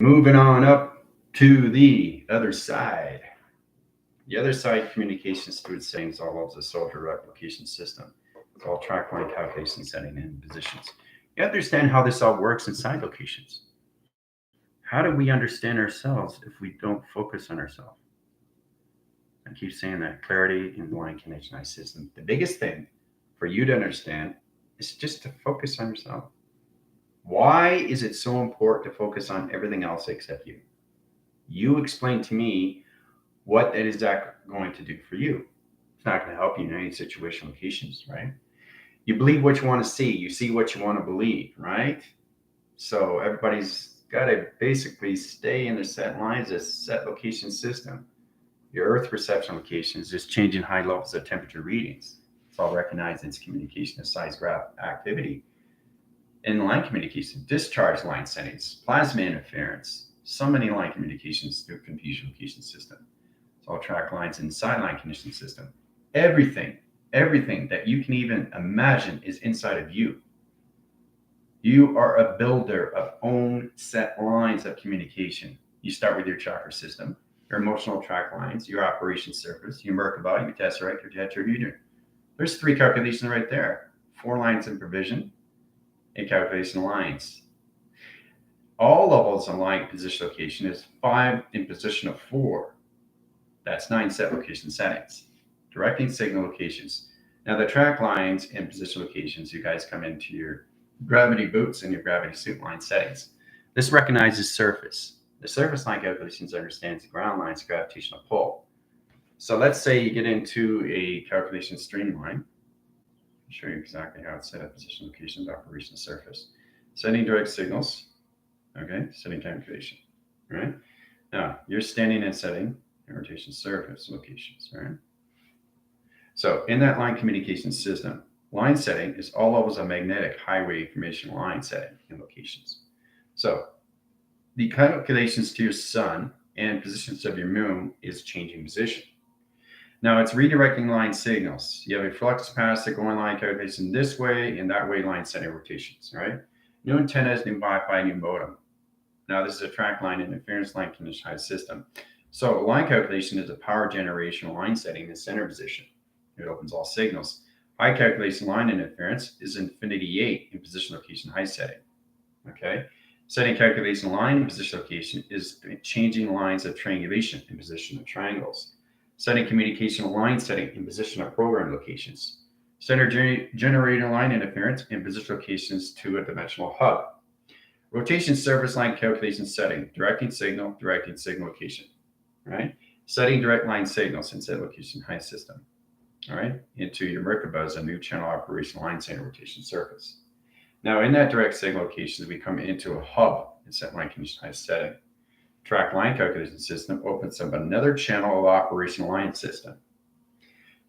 Moving on up to the other side. The other side communications through its settings all of the soldier replication system. It's all track line calculation setting and positions. You understand how this all works inside locations. How do we understand ourselves if we don't focus on ourselves? I keep saying that clarity in line connection eye system. The biggest thing for you to understand is just to focus on yourself. Why is it so important to focus on everything else except you? You explain to me what that is that going to do for you. It's not going to help you in any situation locations, right? You believe what you want to see. You see what you want to believe, right? So everybody's got to basically stay in the set lines, a set location system. Your Earth perception location is just changing high levels of temperature readings. It's all recognized in its communication of size graph activity. In line communication, discharge line settings, plasma interference, so many line communications through confusion location system. It's all track lines inside line conditioning system. Everything that you can even imagine is inside of you. You are a builder of own set lines of communication. You start with your chakra system, your emotional track lines, your operation surface, your Merkaba, your tesseract, your tetrahedron. There's 3 calculations right there. 4 lines in provision and calculation lines. All levels of line position location is 5 in position of 4. That's 9 set location settings. Directing signal locations. Now the track lines and position locations, you guys come into your gravity boots and your gravity suit line settings. This recognizes surface. The surface line calculations understands the ground line's gravitational pull. So let's say you get into a calculation streamline. I'll show you exactly how it's set up: position, locations, operation, surface. Setting direct signals. Okay, setting calculation. All right. Now you're standing and setting rotation surface locations. All right. So in that line communication system, line setting is all levels of magnetic highway information line setting and locations. So the calculations to your sun and positions of your moon is changing position. Now it's redirecting line signals. You have a flux capacitor going line calculation this way and that way line setting rotations, right? New antennas, new Wi-Fi, new modem. Now this is a track line interference line conditioned system. So line calculation is a power generation line setting in center position. It opens all signals. High calculation line interference is infinity 8 in position location high setting. Okay. Setting calculation line in position location is changing lines of triangulation in position of triangles. Setting communication line setting in position of program locations. Center generator line interference in position locations to a dimensional hub. Rotation surface line calculation setting, directing signal location. Right? Setting direct line signals in set location high system. All right, into your Merkaba as a new channel operation line center rotation surface. Now in that direct signal locations, we come into a hub in set line condition high setting. Track line calculation system opens up another channel of operation line system.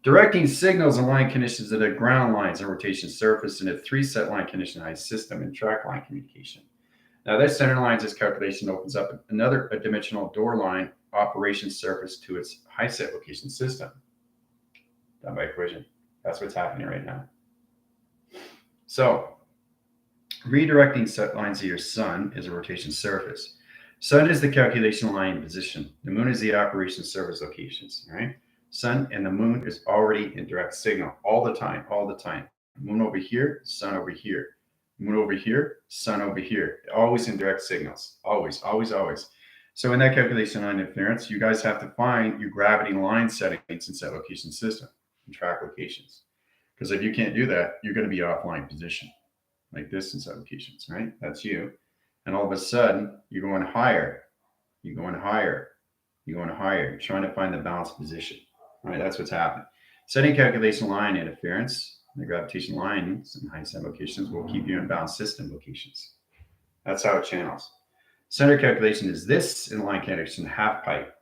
Directing signals and line conditions to the ground lines and rotation surface in a 3 set line condition high system and track line communication. Now that center lines, this calculation opens up another dimensional door line operation surface to its high set location system. Done by equation. That's what's happening right now. So redirecting set lines of your sun is a rotation surface. Sun is the calculation line position. The moon is the operation surface locations, right? Sun and the moon is already in direct signal all the time. Moon over here, sun over here. Moon over here, sun over here. Always in direct signals. Always. So in that calculation line interference, you guys have to find your gravity line settings in set location system and track locations. Because if you can't do that, you're going to be offline position. Like this in set locations, right? That's you. And all of a sudden, you're going higher. You're trying to find the balanced position. All right, that's what's happening. Setting calculation line interference, the gravitation lines and high set locations will keep you in balanced system locations. That's how it channels. Center calculation is this in line connection half pipe.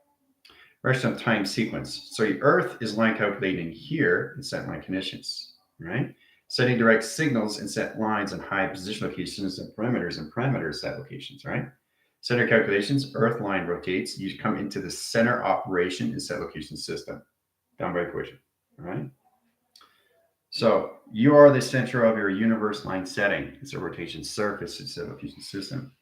Version of time sequence. So your Earth is line calculating here in set line conditions, right? Setting direct signals and set lines and high position locations and parameter set locations, right? Center calculations, Earth line rotates. You come into the center operation in set location system. Down by equation, all right? So you are the center of your universe line setting. It's a rotation surface. It's a location system.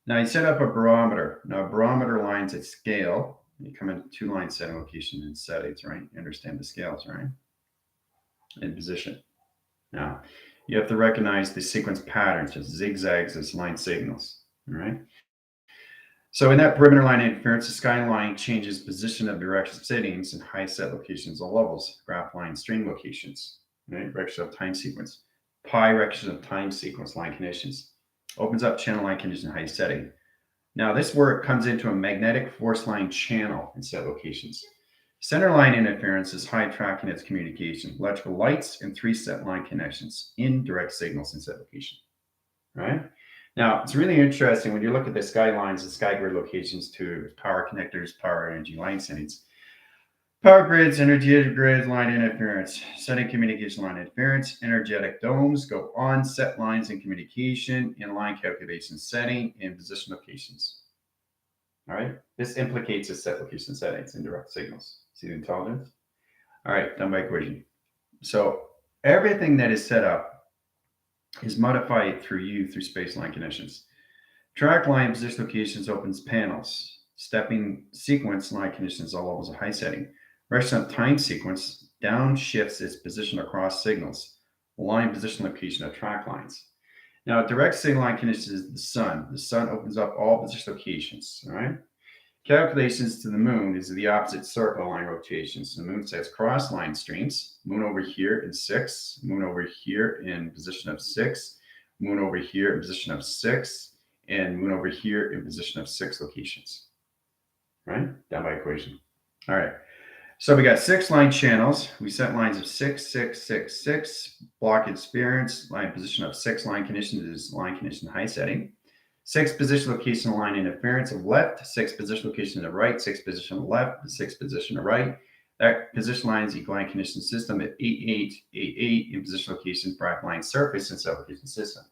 Now you set up a barometer. Now barometer lines at scale. You come into 2-line setting location and settings, right? You understand the scales, right? And position. Now you have to recognize the sequence patterns as zigzags as line signals. All right. So in that perimeter line interference, the skyline changes position of direction settings and high set locations or levels, graph line string locations, right? Direction of time sequence, pi direction of time sequence line conditions, opens up channel line condition high setting. Now this is where it comes into a magnetic force line channel in set locations. Center line interference is high tracking its communication, electrical lights and 3 set line connections, indirect signals in set location, right? Now, it's really interesting when you look at the skylines and sky grid locations to power connectors, power energy line settings. Power grids, energetic grids, line interference, setting communication line interference, energetic domes go on set lines and communication in line calculation setting and position locations. All right, this implicates the set location settings and direct signals. See the intelligence? All right, done by equation. So everything that is set up is modified through space line conditions. Track line position locations opens panels. Stepping sequence line conditions all levels of high setting. Rest of time sequence downshifts its position across signals. Line position location of track lines. Now, direct signal line conditions is the sun. The sun opens up all position locations. All right. Calculations to the moon is the opposite circle line rotations. The moon sets cross line streams. Moon over here in 6. Moon over here in position of 6. Moon over here in position of 6. And moon over here in position of 6 locations. Right? Down by equation. All right. So we got 6 line channels. We set lines of 6, 6, 6, 6. Block experience. Line position of 6 line conditions is line condition high setting. 6 position location line interference of left, 6 position location to the right, 6 position to the left, 6 position to right. That position lines equal line condition system at 8888 in position location bracket line surface and set location system.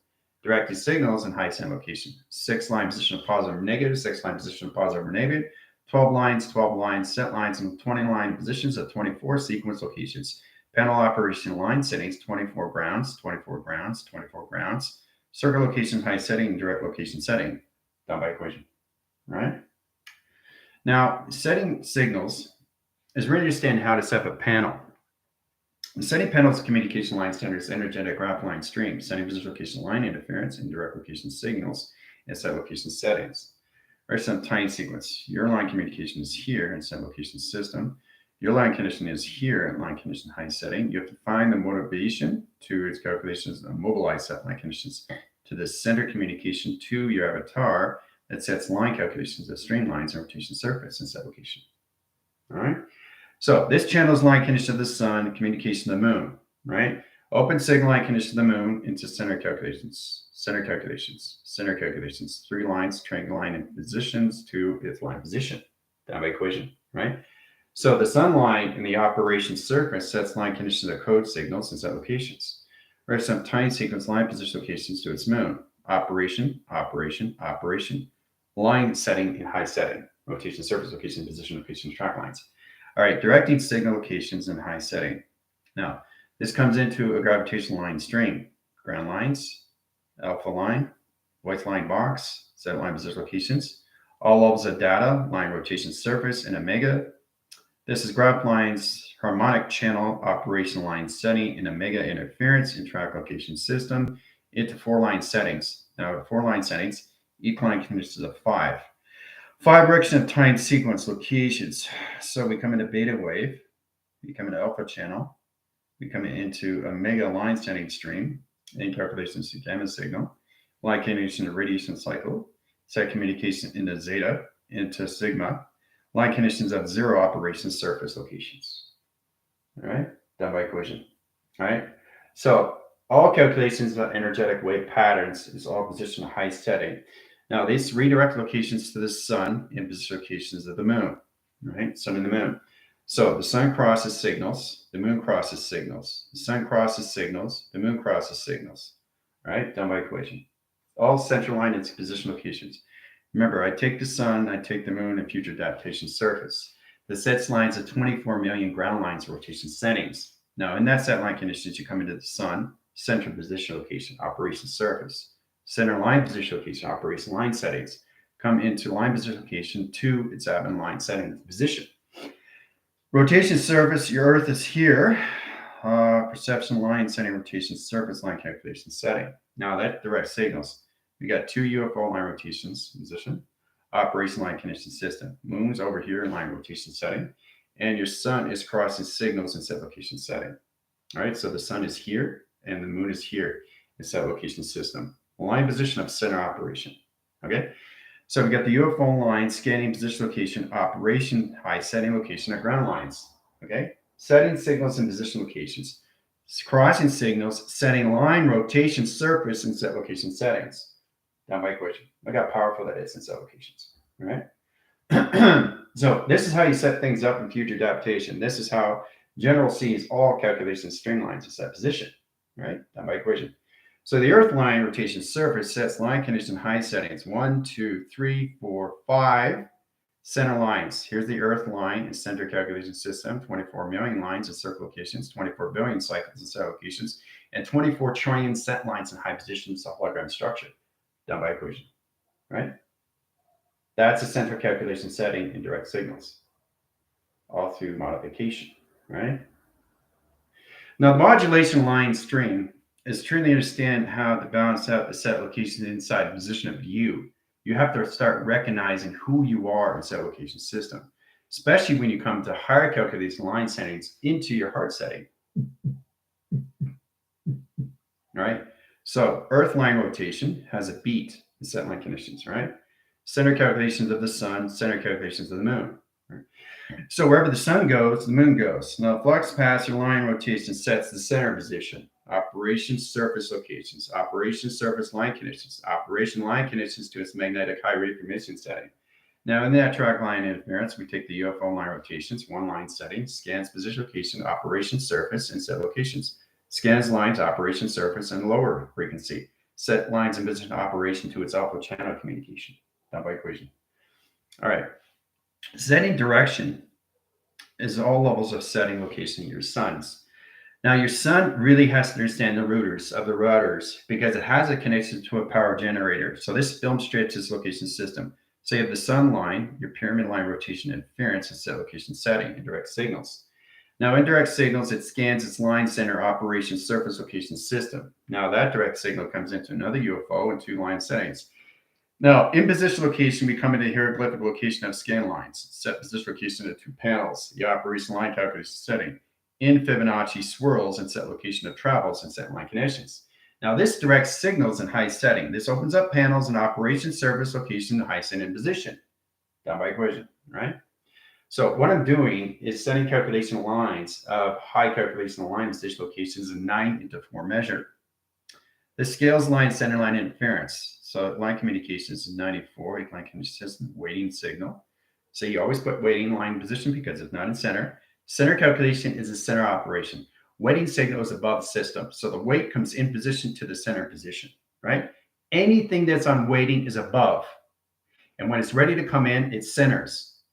Directed signals in high set location. 6 line position of positive or negative, 6 line position of positive or negative, 12 lines, set lines, and 20 line positions of 24 sequence locations. Panel operation line settings 24 grounds, 24 grounds, 24 grounds. Circle location, high setting, and direct location setting, done by equation, right? Now, setting signals is really understand how to set up a panel. The setting panel's communication line standards, energetic graph line stream, setting position location line interference, and direct location signals, and set location settings. Or some time sequence. Your line communication is here in set location system. Your line condition is here in line condition high setting. You have to find the motivation to its calculations and mobilize set line conditions to the center communication to your avatar that sets line calculations of streamlines and rotation surface and set location. All right. So this channels line condition of the sun, communication of the moon, right? Open signal line condition of the moon into center calculations, 3 lines, triangle line and positions to its line position, down by equation, right? So the sun line in the operation surface sets line conditions of code signals and set locations. Whereas some time sequence line position locations to its moon. Operation, line setting in high setting, rotation surface location, position location, track lines. All right, directing signal locations in high setting. Now, this comes into a gravitational line string. Ground lines, alpha line, white line box, set line position locations. All levels of data, line rotation surface, and omega. This is graph lines, harmonic channel operation line setting in omega interference and track location system into 4 line settings. Now, 4 line settings, each line consists of 5. 5 direction of time sequence locations. So we come into beta wave, we come into alpha channel, we come into omega line setting stream, and calculations to gamma signal, line condition to radiation cycle, set communication into zeta, into sigma, line conditions of 0 operation surface locations. All right, done by equation. All right, so all calculations of energetic wave patterns is all position high setting. Now, these redirect locations to the sun and position locations of the moon, right? Sun and the moon. So the sun crosses signals, the moon crosses signals, the sun crosses signals, the moon crosses signals, right? Done by equation. All central line its position locations. Remember, I take the sun, I take the moon, and future adaptation surface. The sets lines of 24 million ground lines rotation settings. Now, in that set line conditions, you come into the sun, center position location, operation surface, center line position location, operation line settings, come into line position location to its admin line setting position. Rotation surface, your Earth is here. Perception line setting, rotation surface line calculation setting. Now that direct signals. We got two UFO line rotations position, operation line condition system. Moon's over here in line rotation setting, and your sun is crossing signals in set location setting. All right, so the sun is here and the moon is here in set location system. Line position of center operation. Okay. So we got the UFO line, scanning position location, operation, high setting location at ground lines. Okay. Setting signals in position locations, crossing signals, setting line, rotation, surface, and set location settings. Down by equation. Look how powerful that is in set locations. All right. So this is how you set things up in future adaptation. This is how general sees all calculation streamlines in set position. Right. Down by equation. So the Earth line rotation surface sets line condition high settings 1, 2, 3, 4, 5 center lines. Here's the Earth line and center calculation system, 24 million lines in circle locations, 24 billion cycles in set locations, and 24 trillion set lines in high positions of hologram structure. Down by equation, right? That's a central calculation setting in direct signals, all through modification, right? Now the modulation line stream is truly understand how to balance out the set location inside the position of you. You have to start recognizing who you are in set location system, especially when you come to higher calculation line settings into your heart setting. Right? So Earth line rotation has a beat in set line conditions, right? Center calculations of the sun, center calculations of the moon. Right? So wherever the sun goes, the moon goes. Now the flux path or line rotation sets the center position. Operation surface locations, operation surface line conditions, operation line conditions to its magnetic high rate emission setting. Now in that track line interference, we take the UFO line rotations, one line setting, scans position location, operation surface, and set locations. Scans lines, operation surface, and lower frequency. Set lines and position operation to its alpha channel communication. Down by equation. All right. Setting direction is all levels of setting location of your suns. Now, your sun really has to understand the routers of the routers because it has a connection to a power generator. So this film stretches location system. So you have the sun line, your pyramid line rotation interference, and set location setting in direct signals. Now, in direct signals, it scans its line center operation surface location system. Now, that direct signal comes into another UFO and two line settings. Now, in position location, we come into hieroglyphic location of scan lines. Set position location of two panels, the operation line calculation setting. In Fibonacci swirls and set location of travels and set line conditions. Now this directs signals in high setting. This opens up panels in operation surface location, high setting position. Down by equation, right? So what I'm doing is setting calculation lines of high calculation line position locations in 9:4 measure. The scales line center line interference. So line communications is 94, line condition system, weighting signal. So you always put weighting line position because it's not in center. Center calculation is a center operation. Weighting signal is above the system. So the weight comes in position to the center position, right? Anything that's on weighting is above. And when it's ready to come in, it centers,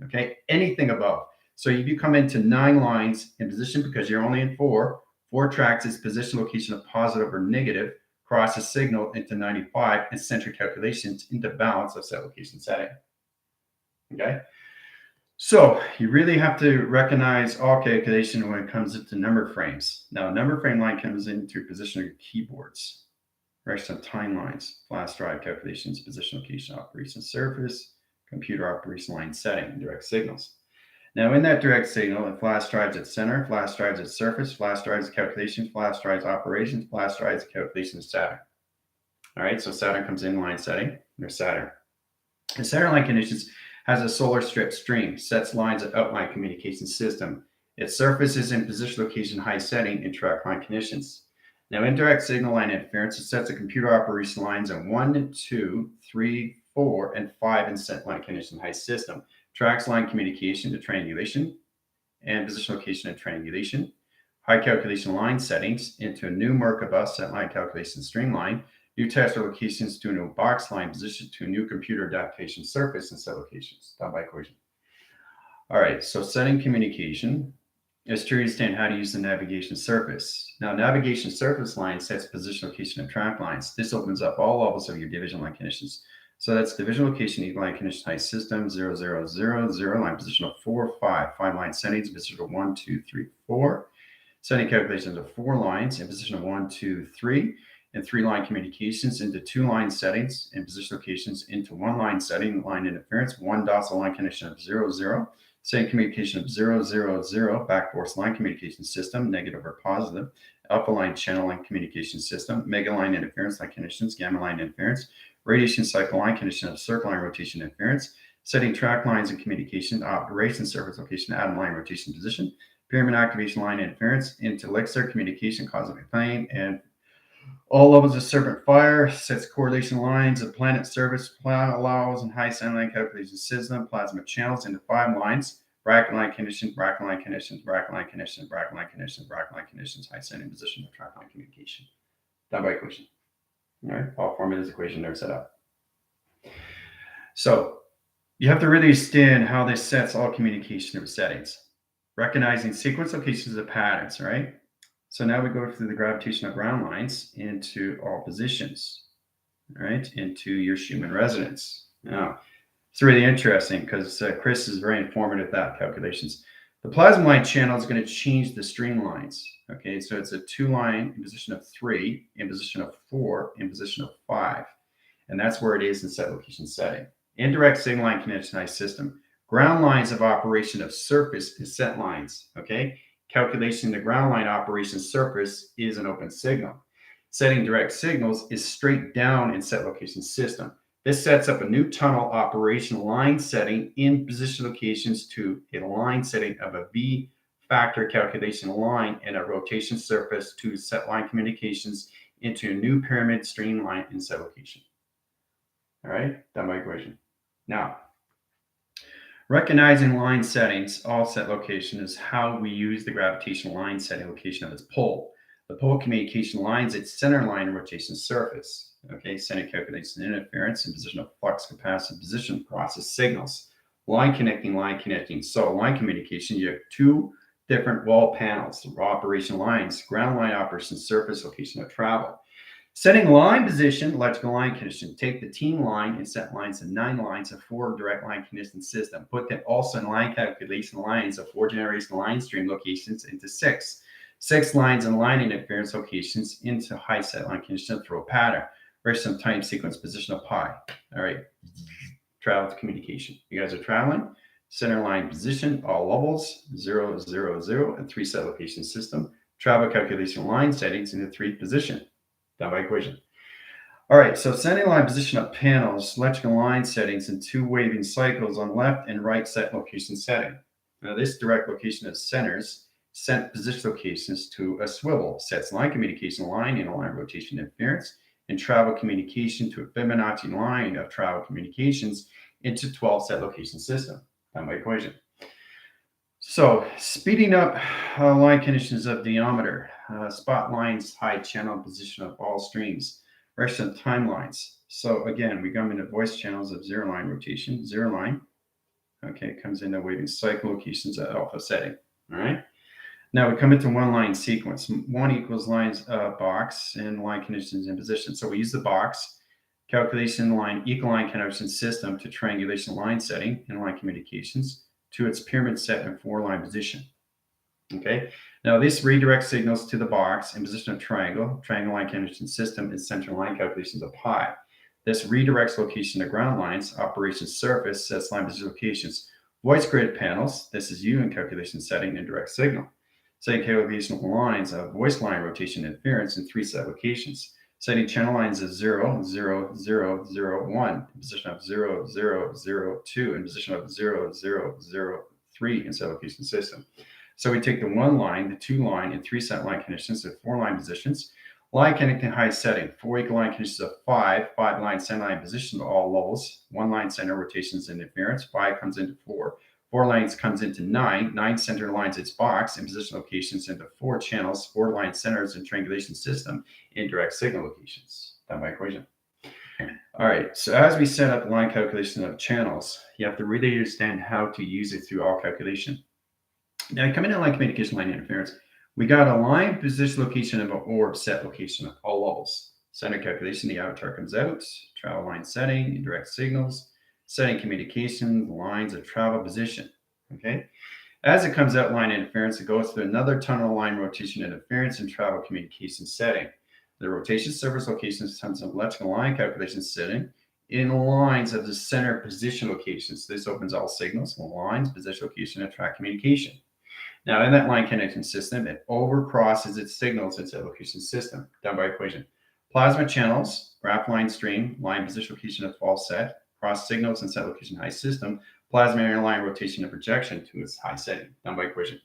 okay? Anything above. So if you come into 9 lines in position because you're only in 4 tracks is position location of positive or negative, cross a signal into 95 and center calculations into balance of set location setting, okay? So you really have to recognize all calculation when it comes into number frames. Now, number frame line comes into position of your keyboards, direction of timelines, flash drive calculations, position location, operation surface, computer operation line setting, and direct signals. Now, in that direct signal, the flash drives at center, flash drives at surface, flash drives calculations, flash drives operations, flash drives calculations Saturn. All right, so Saturn comes in line setting. There's Saturn. The Saturn line conditions has a solar strip stream, sets lines of outline communication system. Its surface is in position location high setting in track line conditions. Now, indirect signal line interference, it sets a computer operation lines in 1, 2, 3, 4, and 5 in set line condition high system. Tracks line communication to triangulation and position location and triangulation. High calculation line settings into a new Merkaba set line calculation streamline. New tester locations to a new box line position to a new computer adaptation surface and set locations. Down by equation. All right, so setting communication is to understand how to use the navigation surface. Now, navigation surface line sets position location and track lines. This opens up all levels of your division line conditions. So that's division location, equal line condition height system, 0, 0, 0, 0, line position of 4, 5, 5 line settings, position of 1, 2, 3, 4. Setting calculations of 4 lines in position of 1, 2, 3, and 3 line communications into 2 line settings and position locations into 1 line setting, line interference, 1 docile line condition of 0, 0. Setting communication of 0, 0, 0, back force line communication system, negative or positive, alpha line channel line communication system, mega line interference line conditions, gamma line interference, radiation cycle line condition of circle line rotation interference, setting track lines and communication, operation surface location, atom line rotation position, pyramid activation line interference into Lexar communication cosmic plane and all levels of serpent fire, sets correlation lines of planet surface, allows and high sound line calculation system, plasma channels into 5 lines, bracket line conditions, bracket line conditions, bracket line conditions, bracket line conditions, bracket line conditions, high sending position of track line communication. Done by equation. All right, all formulas equation there set up. So you have to really understand how this sets all communication of settings. Recognizing sequence locations of patterns, right? So now we go through the gravitational ground lines into all positions, right? Into your Schumann resonance. Now, it's really interesting because Chris is very informative with that calculations. The plasma line channel is going to change the string lines. Okay, so it's a 2 line in position of 3, in position of 4, in position of 5. And that's where it is in set location setting. Indirect signal line conditionized system. Ground lines of operation of surface is set lines. Okay, calculation the ground line operation surface is an open signal. Setting direct signals is straight down in set location system. This sets up a new tunnel operation line setting in position locations to a line setting of a V factor calculation line and a rotation surface to set line communications into a new pyramid streamline in set location. All right, done by equation. Now, recognizing line settings, all set location, is how we use the gravitational line setting location of its pole. The pole communication lines its center line and rotation surface. Okay, center calculation interference and position of flux capacity position process signals. Line connecting. So line communication, you have 2 different wall panels, operation lines, ground line operation surface, location of travel. Setting line position, electrical line condition. Take the team line and set lines of 9 lines of 4 direct line condition system. Put them also in line calculation lines of 4 generation line stream locations into 6 lines and line interference locations into high set line condition throw pattern. Some time sequence position of pi. All right, travel to communication. You guys are traveling. Center line position, all levels, 0, 0, 0, and 3 set location system. Travel calculation line settings into 3 position. Done by equation. All right, so center line position of panels, electrical line settings, and 2 waving cycles on left and right set location setting. Now this direct location of centers set position locations to a swivel, sets line communication line and a line rotation interference, and travel communication to a Fibonacci line of travel communications into 12 set location system. Done by equation. So speeding up line conditions of diameter, spot lines, high channel position of all streams, rest of timelines. So again, we come into voice channels of 0 line rotation, 0 line. Okay, it comes into waving cycle locations at alpha setting. All right. Now we come into 1 line sequence. 1 equals lines box and line conditions in position. So we use the box calculation line equal line connection system to triangulation line setting and line communications to its pyramid set and 4 line position. Okay. Now this redirects signals to the box in position of triangle line connection system and center line calculations of pi. This redirects location to ground lines, operation surface sets line position locations. Voice grid panels, this is U in calculation setting and direct signal. Setting calculation lines of voice line rotation interference in 3 set locations. Setting channel lines of 0, 0, 0, 0, 1, in position of 0, 0, 0, 2, in position of 0, 0, 0, 3 in set location system. So we take the 1 line, the 2 line, and 3 set line conditions of 4 line positions. Line connecting high setting, 4 equal line conditions of 5 line center line position to all levels, 1 line center rotations and interference, 5 comes into 4. 4 lines comes into 9 center lines its box and position locations into 4 channels, 4 line centers and triangulation system in direct signal locations. Done by equation. All right, so as we set up line calculation of channels, you have to really understand how to use it through all calculation. Now coming to line communication line interference, we got a line position location of an orb set location of all levels. Center calculation, the avatar comes out, travel line setting, indirect signals, setting communication, lines of travel position. Okay. As it comes out line interference, it goes through another tunnel line rotation interference and travel communication setting. The rotation surface location comes an electrical line calculation setting in lines of the center position locations. This opens all signals, lines, position location, and track communication. Now, in that line connection system, it overcrosses its signals into the location system, done by equation. Plasma channels, graph line stream, line position location of fall set, cross signals and set location high system, plasma line rotation and projection to its high setting, done by equation.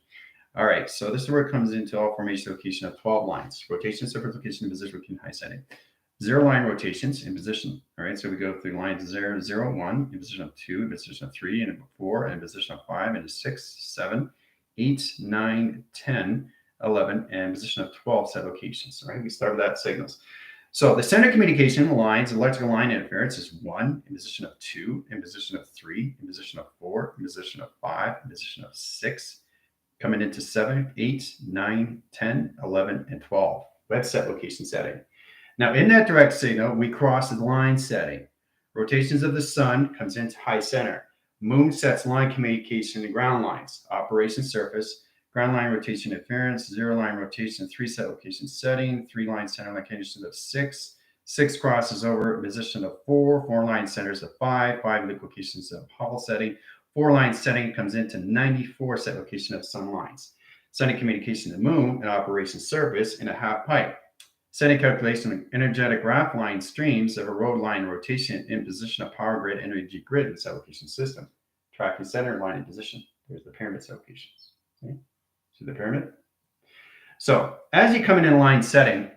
All right, so this is where it comes into all formation location of 12 lines. Rotation, surface location, and position location, high setting. 0 line rotations in position. All right, so we go through lines 0, 0, 1, in position of 2, in position of 3, and 4, in position of 5, into 6, 7, 8, 9, 10, 11, and position of 12 set locations. All right, we start with that signals. So the center communication lines, electrical line interference is 1, in position of 2, in position of 3, in position of 4, in position of 5, in position of 6, coming into 7, 8, 9, 10, 11, and 12. That's set location setting. Now in that direct signal, we cross the line setting. Rotations of the sun comes into high center. Moon sets line communication to ground lines. Operation surface, ground line rotation interference, 0 line rotation, 3 set location setting, 3 line center line conditions of 6, 6 crosses over position of 4, 4 line centers of 5, 5 locations of Hubble setting, 4 line setting comes into 94 set location of sun lines. Sending communication to the moon and operation surface in a half pipe. Setting calculation of energetic graph line streams of a road line rotation in position of power grid energy grid in set location system. Tracking center line in position. There's the pyramid set locations. Okay. See the pyramid? So as you come in line setting,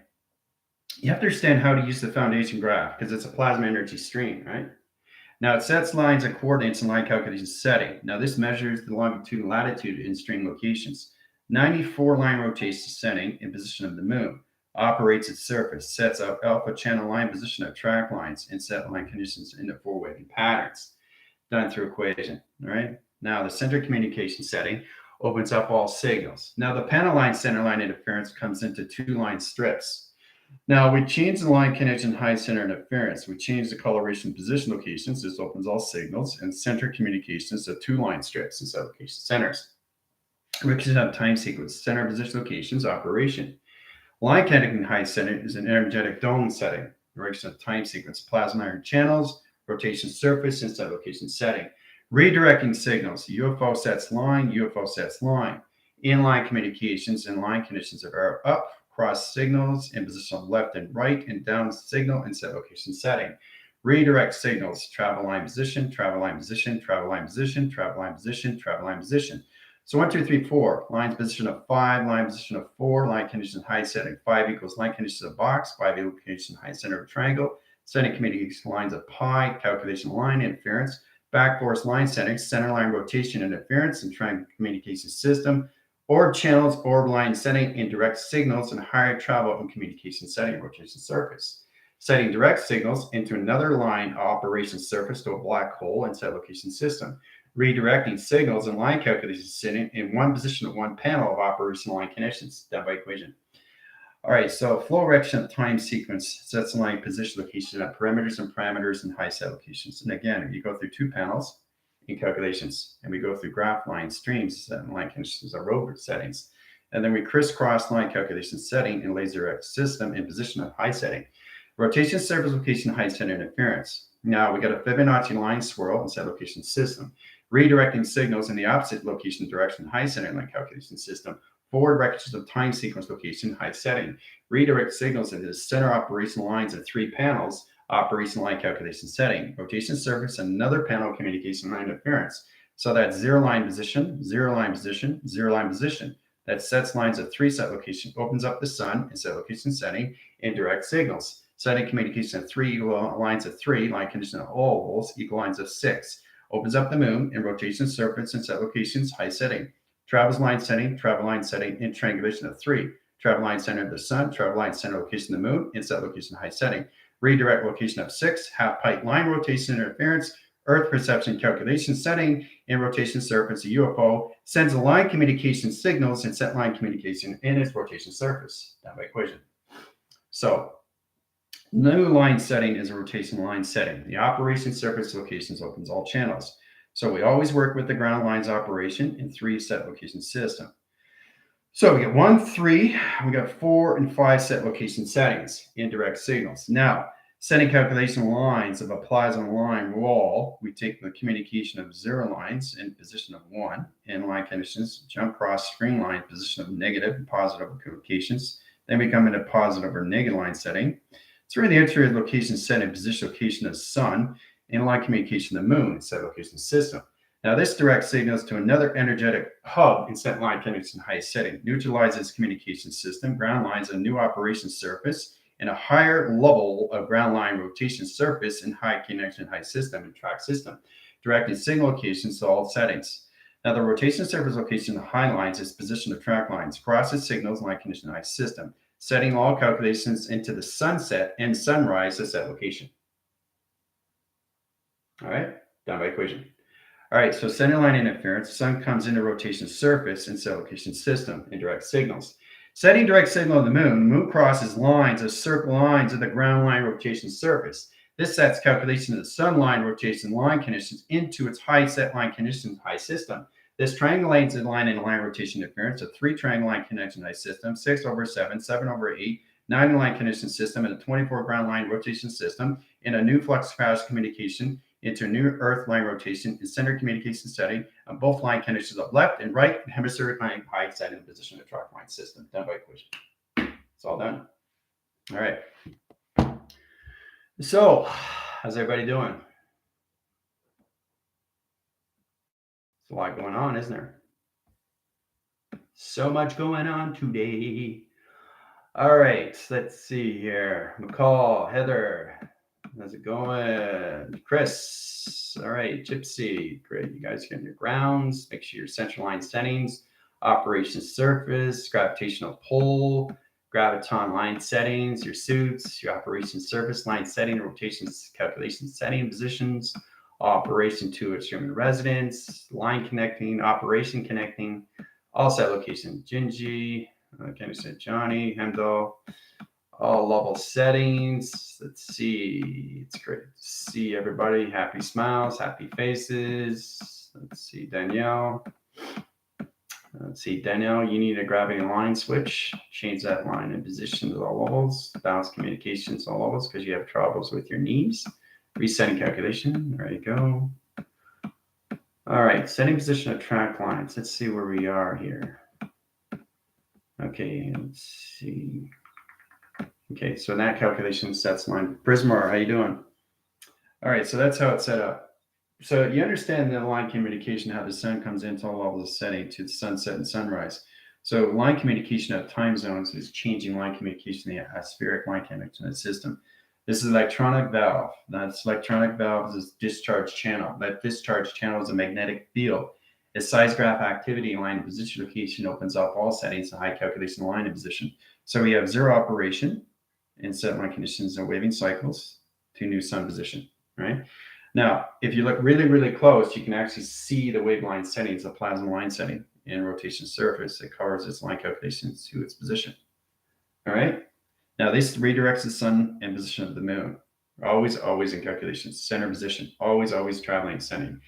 you have to understand how to use the foundation graph because it's a plasma energy stream, right? Now it sets lines and coordinates in line calculation setting. Now this measures the longitude and latitude in stream locations. 94 line rotation setting in position of the moon. Operates its surface, sets up alpha channel line position of track lines and set line conditions into 4 waving patterns. Done through equation. All right. Now the center communication setting opens up all signals. Now the panel line center line interference comes into 2 line strips. Now we change the line connection high center interference. We change the coloration position locations. This opens all signals and center communications to 2 line strips and set location centers. We can have time sequence, center position locations, operation. Line connecting high center is an energetic dome setting. Direction of time sequence, plasma ion channels, rotation surface, and set location setting. Redirecting signals, UFO sets line, UFO sets line. Inline communications and line conditions of arrow up, cross signals in position of left and right, and down signal and set location setting. Redirect signals, travel line position, travel line position, travel line position, travel line position, travel line position. So 1, 2, 3, 4, lines position of 5, line position of 4, line condition high setting 5 equals line condition of box, 5 equals condition high center of triangle, setting communication lines of pi, calculation line interference, back force line setting, center line rotation interference, and triangle communication system, orb channels, orb line setting, and direct signals, and higher travel and communication setting, rotation surface. Setting direct signals into another line operation surface to a black hole and set location system. Redirecting signals and line calculations sitting in one position of one panel of operational line connections, done by equation. All right, so flow direction of time sequence sets line position location at perimeters and parameters and high set locations. And again, you go through 2 panels in calculations, and we go through graph line streams and line conditions of rover settings. And then we crisscross line calculation setting in laser direct system in position of high setting. Rotation surface location high center interference. Now we got a Fibonacci line swirl and set location system. Redirecting signals in the opposite location direction high center line calculation system. Forward directions of time sequence location high setting. Redirect signals into the center operational lines of 3 panels operation line calculation setting. Rotation surface, another panel communication line interference. So that's 0 line position, 0 line position, 0 line position. That sets lines of 3 set location, opens up the sun and set location setting and direct signals. Setting communication of 3 equal lines of 3, line condition of all holes, equal lines of 6. Opens up the moon and rotation surface and set locations, high setting. Travels line setting, travel line setting, and triangulation of 3. Travel line center of the sun, travel line center location of the moon, and set location high setting. Redirect location of 6, half pipe line rotation interference, Earth perception calculation setting, and rotation surface. The UFO sends a line communication signals and set line communication in its rotation surface, down by equation. So New line setting is a rotation line setting. The operation surface locations opens all channels. So we always work with the ground lines operation in 3 set location system. So we got 1, 3, we got 4 and 5 set location settings, indirect signals. Now, setting calculation lines of a plasma line wall, we take the communication of 0 lines in position of 1 in line conditions, jump cross string line position of negative and positive communications. Then we come into positive or negative line setting. Through the interior location setting, position location of sun, in line communication of the moon, set location system. Now, this directs signals to another energetic hub in set line connection high setting, neutralizes communication system, ground lines a new operation surface, and a higher level of ground line rotation surface in high connection high system and track system, directing signal locations to all settings. Now, the rotation surface location of high lines is position of track lines, crosses signals line condition high system, setting all calculations into the sunset and sunrise at set location. All right, down by equation. All right, so center line interference, sun comes into rotation surface and set location system, indirect signals. Setting direct signal of the moon crosses lines of circle lines of the ground line rotation surface. This sets calculation of the sun line rotation line conditions into its high set line conditions high system. This triangulates the line and line rotation interference, a 3 triangle line connection high system, 6/7, 7/8, 9 line condition system, and a 24 ground line rotation system, in a new flux capacitor communication into a new Earth line rotation and center communication setting on both line conditions of left and right and hemispheric line high set in position of track line system. Done by equation. It's all done. All right. So, how's everybody doing? There's a lot going on, isn't there? So much going on today. All right, let's see here. McCall, Heather, how's it going? Chris, all right. Gypsy, great. You guys get your grounds. Make sure your central line settings, operation surface, gravitational pull, graviton line settings, your suits, your operation surface line setting, rotations, calculation setting positions, operation to its human residence, line connecting, operation connecting, all set location. Gingy, can I say Johnny, Hemdall, all level settings. Let's see. It's great to see everybody. Happy smiles, happy faces. Let's see, Danielle. Let's see, Danielle, you need a gravity line switch. Change that line in position to all levels. Balance communications all levels because you have troubles with your knees. Resetting calculation. There you go. All right, setting position of track lines. Let's see where we are here. Okay, let's see. Okay, so that calculation sets line. Prismar, how you doing? All right, so that's how it's set up. So you understand the line communication, how the sun comes into all levels of setting to the sunset and sunrise. So line communication of time zones is changing line communication in the atmospheric line connection of the system. This is electronic valve. That's electronic valve is discharge channel. That discharge channel is a magnetic field. A size graph activity line position location opens up all settings to high calculation line and position. So we have 0 operation and set line conditions and waving cycles to new sun position, right? Now, if you look really, really close, you can actually see the wave line settings, the plasma line setting in rotation surface. It covers its line calculations to its position. All right. Now, this redirects the sun and position of the moon. Always, always in calculations. Center position. Always, always traveling ascending.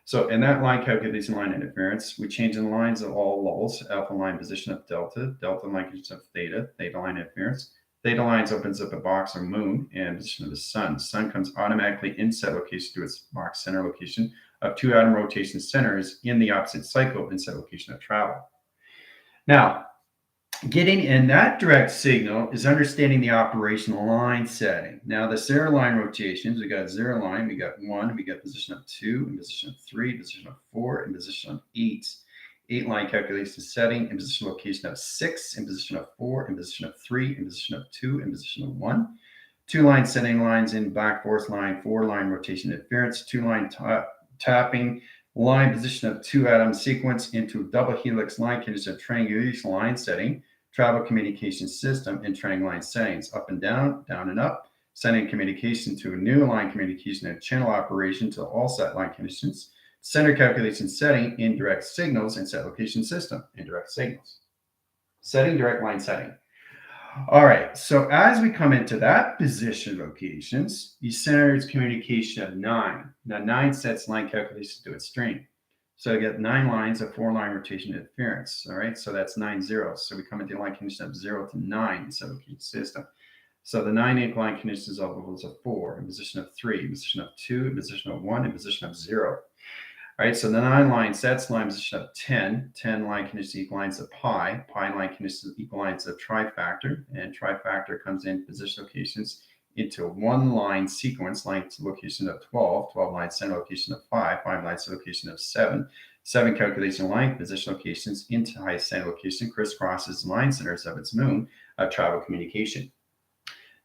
So in that line calculation line interference, we change in lines of all levels. Alpha line position of delta, delta line position of theta, theta line interference. Theta lines opens up a box or moon and position of the sun. Sun comes automatically in set location to its box center location of 2 atom rotation centers in the opposite cycle in set location of travel. Now, getting in that direct signal is understanding the operational line setting. Now, the 0 line rotations, we got 0 line, we got 1, we got position of 2, and position of 3, position of 4, and position of 8. 8 line calculation setting, in position location of 6, in position of 4, in position of 3, in position of 2, in position of 1. 2 line setting lines in back force line, 4 line rotation interference, 2 line tapping, line position of 2 atom sequence into double helix line condition of triangulation line setting, travel communication system in triangle line settings, up and down and up, sending communication to a new line communication and channel operation to all set line conditions. Center calculation setting, indirect signals, and set location system, indirect signals. Setting direct line setting. All right. So as we come into that position locations, you center its communication of 9. Now 9 sets line calculations to its string. So you get 9 lines of 4-line rotation interference. All right. So that's 9 zeros. So we come into line condition of 0 to 9 in location system. So the 9 line conditions of levels of 4, in position of 3, in position of 2, in position of 1, in position of 0. All right, so the 9 line sets line position of 10. 10 line conditions equal lines of pi. Pi line conditions equal lines of trifactor. And trifactor comes in position locations into one line sequence, line location of 12. 12 line center location of 5. 5 line center location of 7. 7 calculation line position locations into high center location crisscrosses line centers of its moon of travel communication.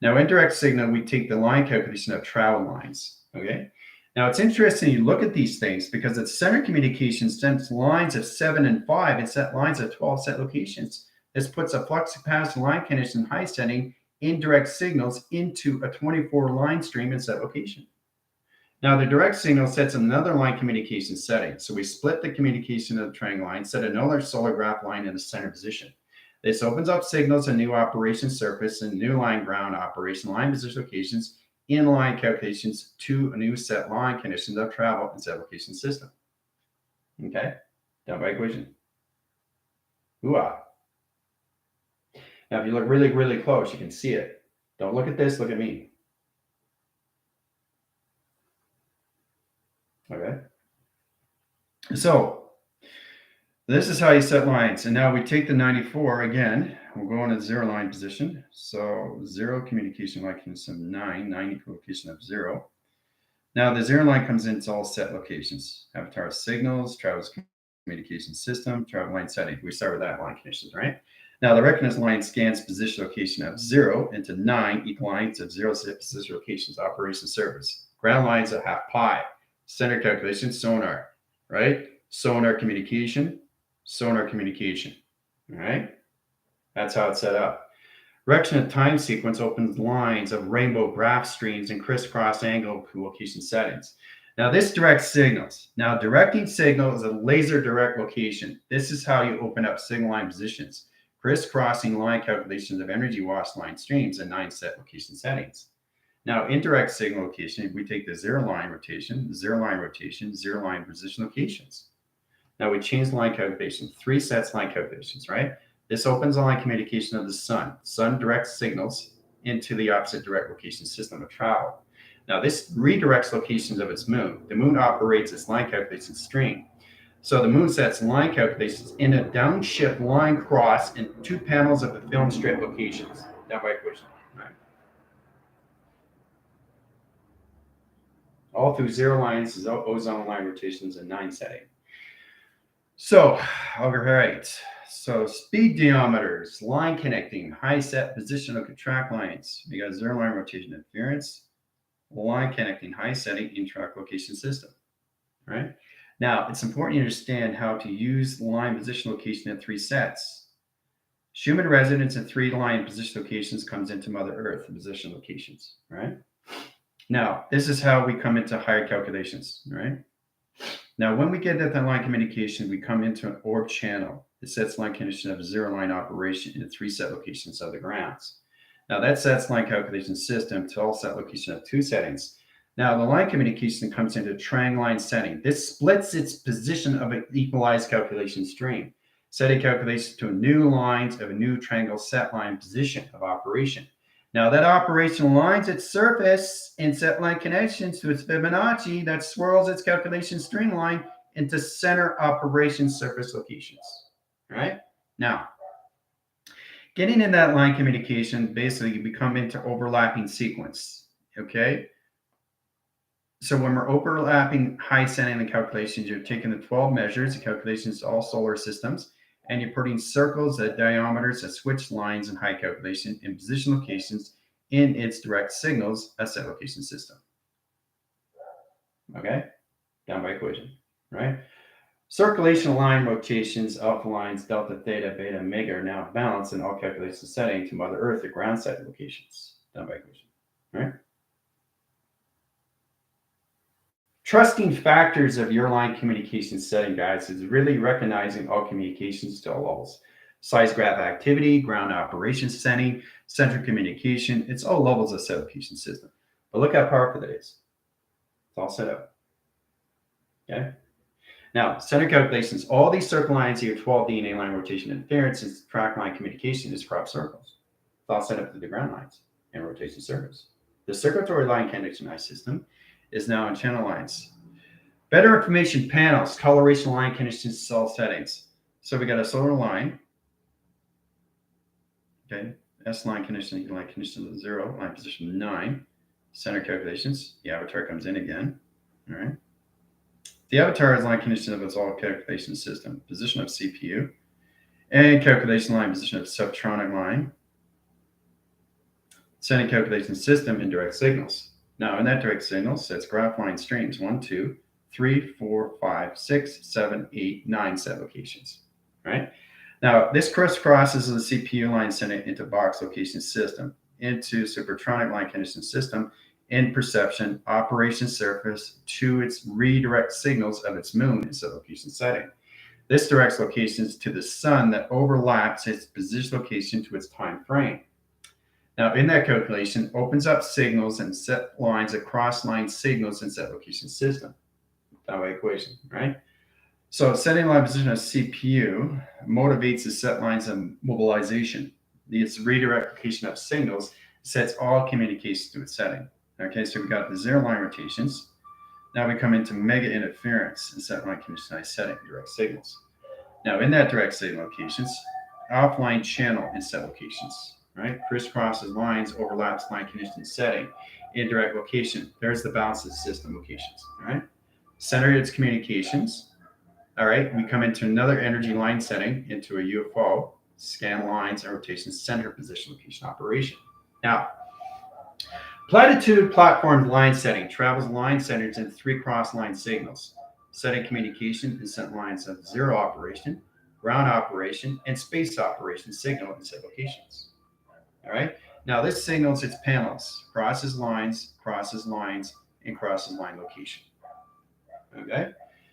Now, indirect signal, we take the line calculation of travel lines. Okay. Now, it's interesting you look at these things because it's center communication sends lines of 7 and 5 and set lines of 12 set locations. This puts a flux capacitor line condition high setting indirect signals into a 24 line stream and set location. Now, the direct signal sets another line communication setting. So we split the communication of the triangle line, set another solar graph line in the center position. This opens up signals a new operation surface and new line ground operation line position locations inline calculations to a new set line conditions of travel and set location system. Okay, down by equation. Ooh-ah. Now, if you look really, really close, you can see it. Don't look at this, look at me. Okay. So this is how you set lines. And now we take the 94 again. We'll go in a 0 line position. So 0 communication line condition of 9, 9 equal location of 0. Now the 0 line comes into all set locations. Avatar signals, travels communication system, travel line setting. We start with that line conditions, right? Now the reference line scans position location of 0 into 9 equal lines of 0 set position locations, operation service. Ground lines of half pi. Center calculation, sonar, right? Sonar communication. All right? That's how it's set up. Direction of time sequence opens lines of rainbow graph streams and crisscross angle location settings. Now this directs signals. Now directing signal is a laser direct location. This is how you open up signal line positions. Crisscrossing line calculations of energy wash line streams and 9 set location settings. Now indirect signal location, we take the 0 line rotation, 0 line rotation, 0 line position locations. Now we change the line calculation, 3 sets line calculations, right? This opens the line communication of the sun. Sun directs signals into the opposite direct location system of travel. Now this redirects locations of its moon. The moon operates its line calculation stream. So the moon sets line calculations in a downshift line cross in 2 panels of the film strip locations. Down by equation, right? All through 0 lines, ozone line rotations, and 9 setting. So, all right. So speed diameters, line connecting, high set positional track lines. We got 0 line rotation interference, line connecting, high setting in-track location system. Right? Now, it's important you understand how to use line position location in 3 sets. Schumann resonance in 3 line position locations comes into Mother Earth position locations. Right? Now, this is how we come into higher calculations. Right? Now, when we get at that line communication, we come into an orb channel. It sets line condition of 0 line operation in 3 set locations of the grounds. Now, that sets line calculation system to all set location of 2 settings. Now, the line communication comes into triangle line setting. This splits its position of an equalized calculation stream, setting calculation to new lines of a new triangle set line position of operation. Now that operation aligns its surface and set line connections to its Fibonacci that swirls its calculation string line into center operation surface locations. All right? Now, getting in that line communication, basically we come into overlapping sequence. Okay? So when we're overlapping high setting the calculations, you're taking the 12 measures, the calculations to all solar systems, and you're putting circles at diameters at switch lines and high calculation in position locations in its direct signals a set location system. Okay, down by equation, right? Circulation line rotations, alpha lines, delta, theta, beta, omega are now balanced in all calculation setting to Mother Earth at ground set locations. Down by equation, right? Trusting factors of your line communication setting, guys, is really recognizing all communications to all levels. Size graph activity, ground operation setting, central communication. It's all levels of set location system. But look how powerful that is. It's all set up. Okay. Now, center calculations, all these circle lines here, 12 DNA line rotation interference, and track line communication is crop circles. It's all set up to the ground lines and rotation circles. The circulatory line connection system is now in channel lines. Better information panels, coloration line conditions, cell settings. So we got a solar line. Okay, S line conditioning, line condition 0, line position 9. Center calculations. The avatar comes in again. All right. The avatar is line condition of its all calculation system, position of CPU, and calculation line position of subtronic line, sending calculation system and direct signals. Now, in that direct signal sets graph line streams 1, 2, 3, 4, 5, 6, 7, 8, 9 set locations. Right? Now, this crisscrosses the CPU line sending into box location system, into supertronic line condition system, in perception, operation surface to its redirect signals of its moon and set location setting. This directs locations to the sun that overlaps its position location to its time frame. Now, in that calculation, opens up signals and set lines across line signals and set location system. That way equation, right? So setting line position of CPU motivates the set lines of mobilization. Its redirection of signals sets all communications to its setting. Okay, so we got the 0 line rotations. Now we come into mega interference and set line conditionized setting, direct signals. Now in that direct signal locations, offline channel and set locations, right? Crisscrosses lines, overlaps line condition setting, indirect location. There's the balance of the system locations, all right? Center its communications. All right, we come into another energy line setting into a UFO, scan lines and rotation center position location operation. Now, platitude platform line setting travels line centers into 3 cross line signals, setting communication and sent lines of 0 operation, ground operation, and space operation signal and set locations. All right, now this signals its panels, crosses lines, and crosses line location. Okay.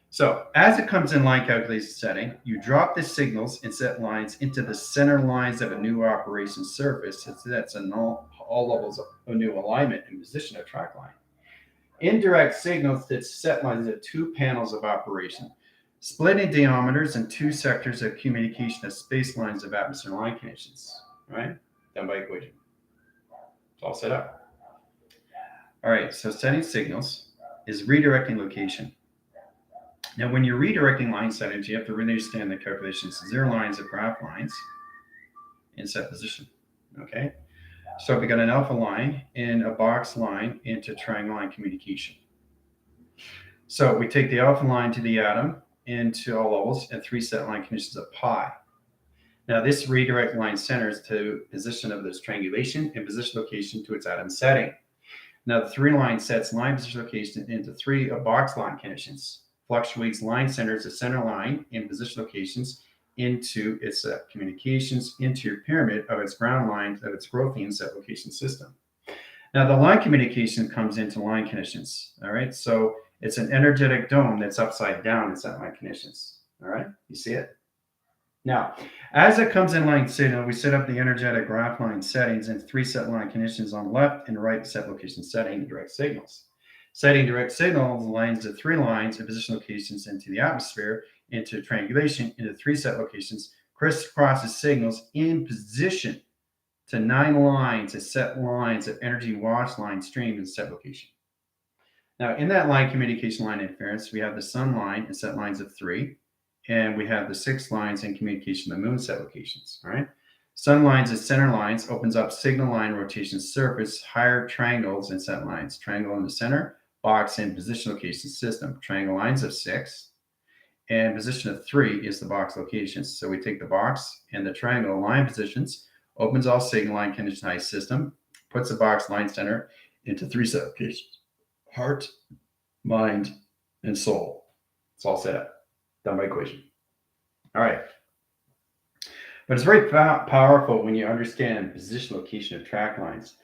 So as it comes in line calculation setting, you drop the signals and set lines into the center lines of a new operation surface. That's in all levels of a new alignment and position of track line. Indirect signals that set lines into 2 panels of operation, splitting diameters and 2 sectors of communication of space lines of atmosphere line conditions. All right, done by equation. It's all set up. All right, so setting signals is redirecting location. Now, when you're redirecting line settings, you have to really understand the calculations. 0 lines of graph lines in set position. Okay, so we got an alpha line and a box line into triangle line communication. So we take the alpha line to the atom into all levels and 3 set line conditions of pi. Now, this redirect line centers to position of this triangulation and position location to its atom setting. Now, the 3 line sets line position location into 3 box line conditions. Fluctuates line centers, the center line, and position locations into its communications into your pyramid of its ground lines of its growthian set location system. Now, the line communication comes into line conditions. All right, so it's an energetic dome that's upside down in set line conditions. All right, you see it? Now, as it comes in line signal, we set up the energetic graph line settings in 3 set line conditions on left and right set location setting direct signals. Setting direct signals lines to 3 lines and position locations into the atmosphere, into triangulation, into 3 set locations, crisscrosses signals in position to 9 lines and set lines of energy wash line stream and set location. Now, in that line communication line interference, we have the sun line and set lines of 3, and we have the 6 lines in communication of the moon set locations. All right. Sun lines and center lines opens up signal line rotation surface, higher triangles and set lines. Triangle in the center, box and position location system. Triangle lines of 6 and position of 3 is the box locations. So we take the box and the triangle line positions, opens all signal line conditionized system, puts the box line center into 3 set locations: heart, mind, and soul. It's all set up, done by equation. All right. But it's very powerful when you understand position location of track lines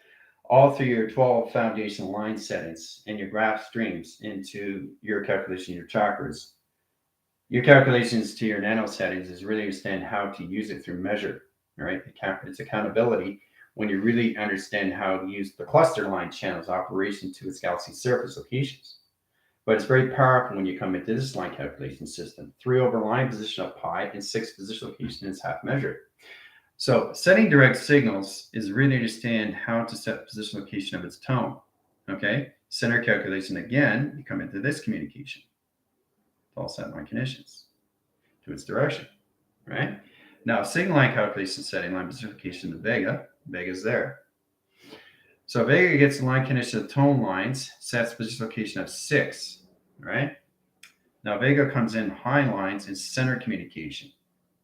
all through your 12 foundation line settings and your graph streams into your calculation of your chakras. Your calculations to your nano settings is really understand how to use it through measure, right? It's accountability when you really understand how to use the cluster line channels operation to its galaxy surface locations. But it's very powerful when you come into this line calculation system. 3 over line position of pi and 6 position location is half measure. So setting direct signals is really understand how to set position location of its tone. Okay, center calculation again, you come into this communication. All set line conditions to its direction, right? Now, signal line calculation setting line position location to Vega. Vega's there. So Vega gets the line condition of tone lines, sets position location of 6, right? Now Vega comes in high lines and center communication,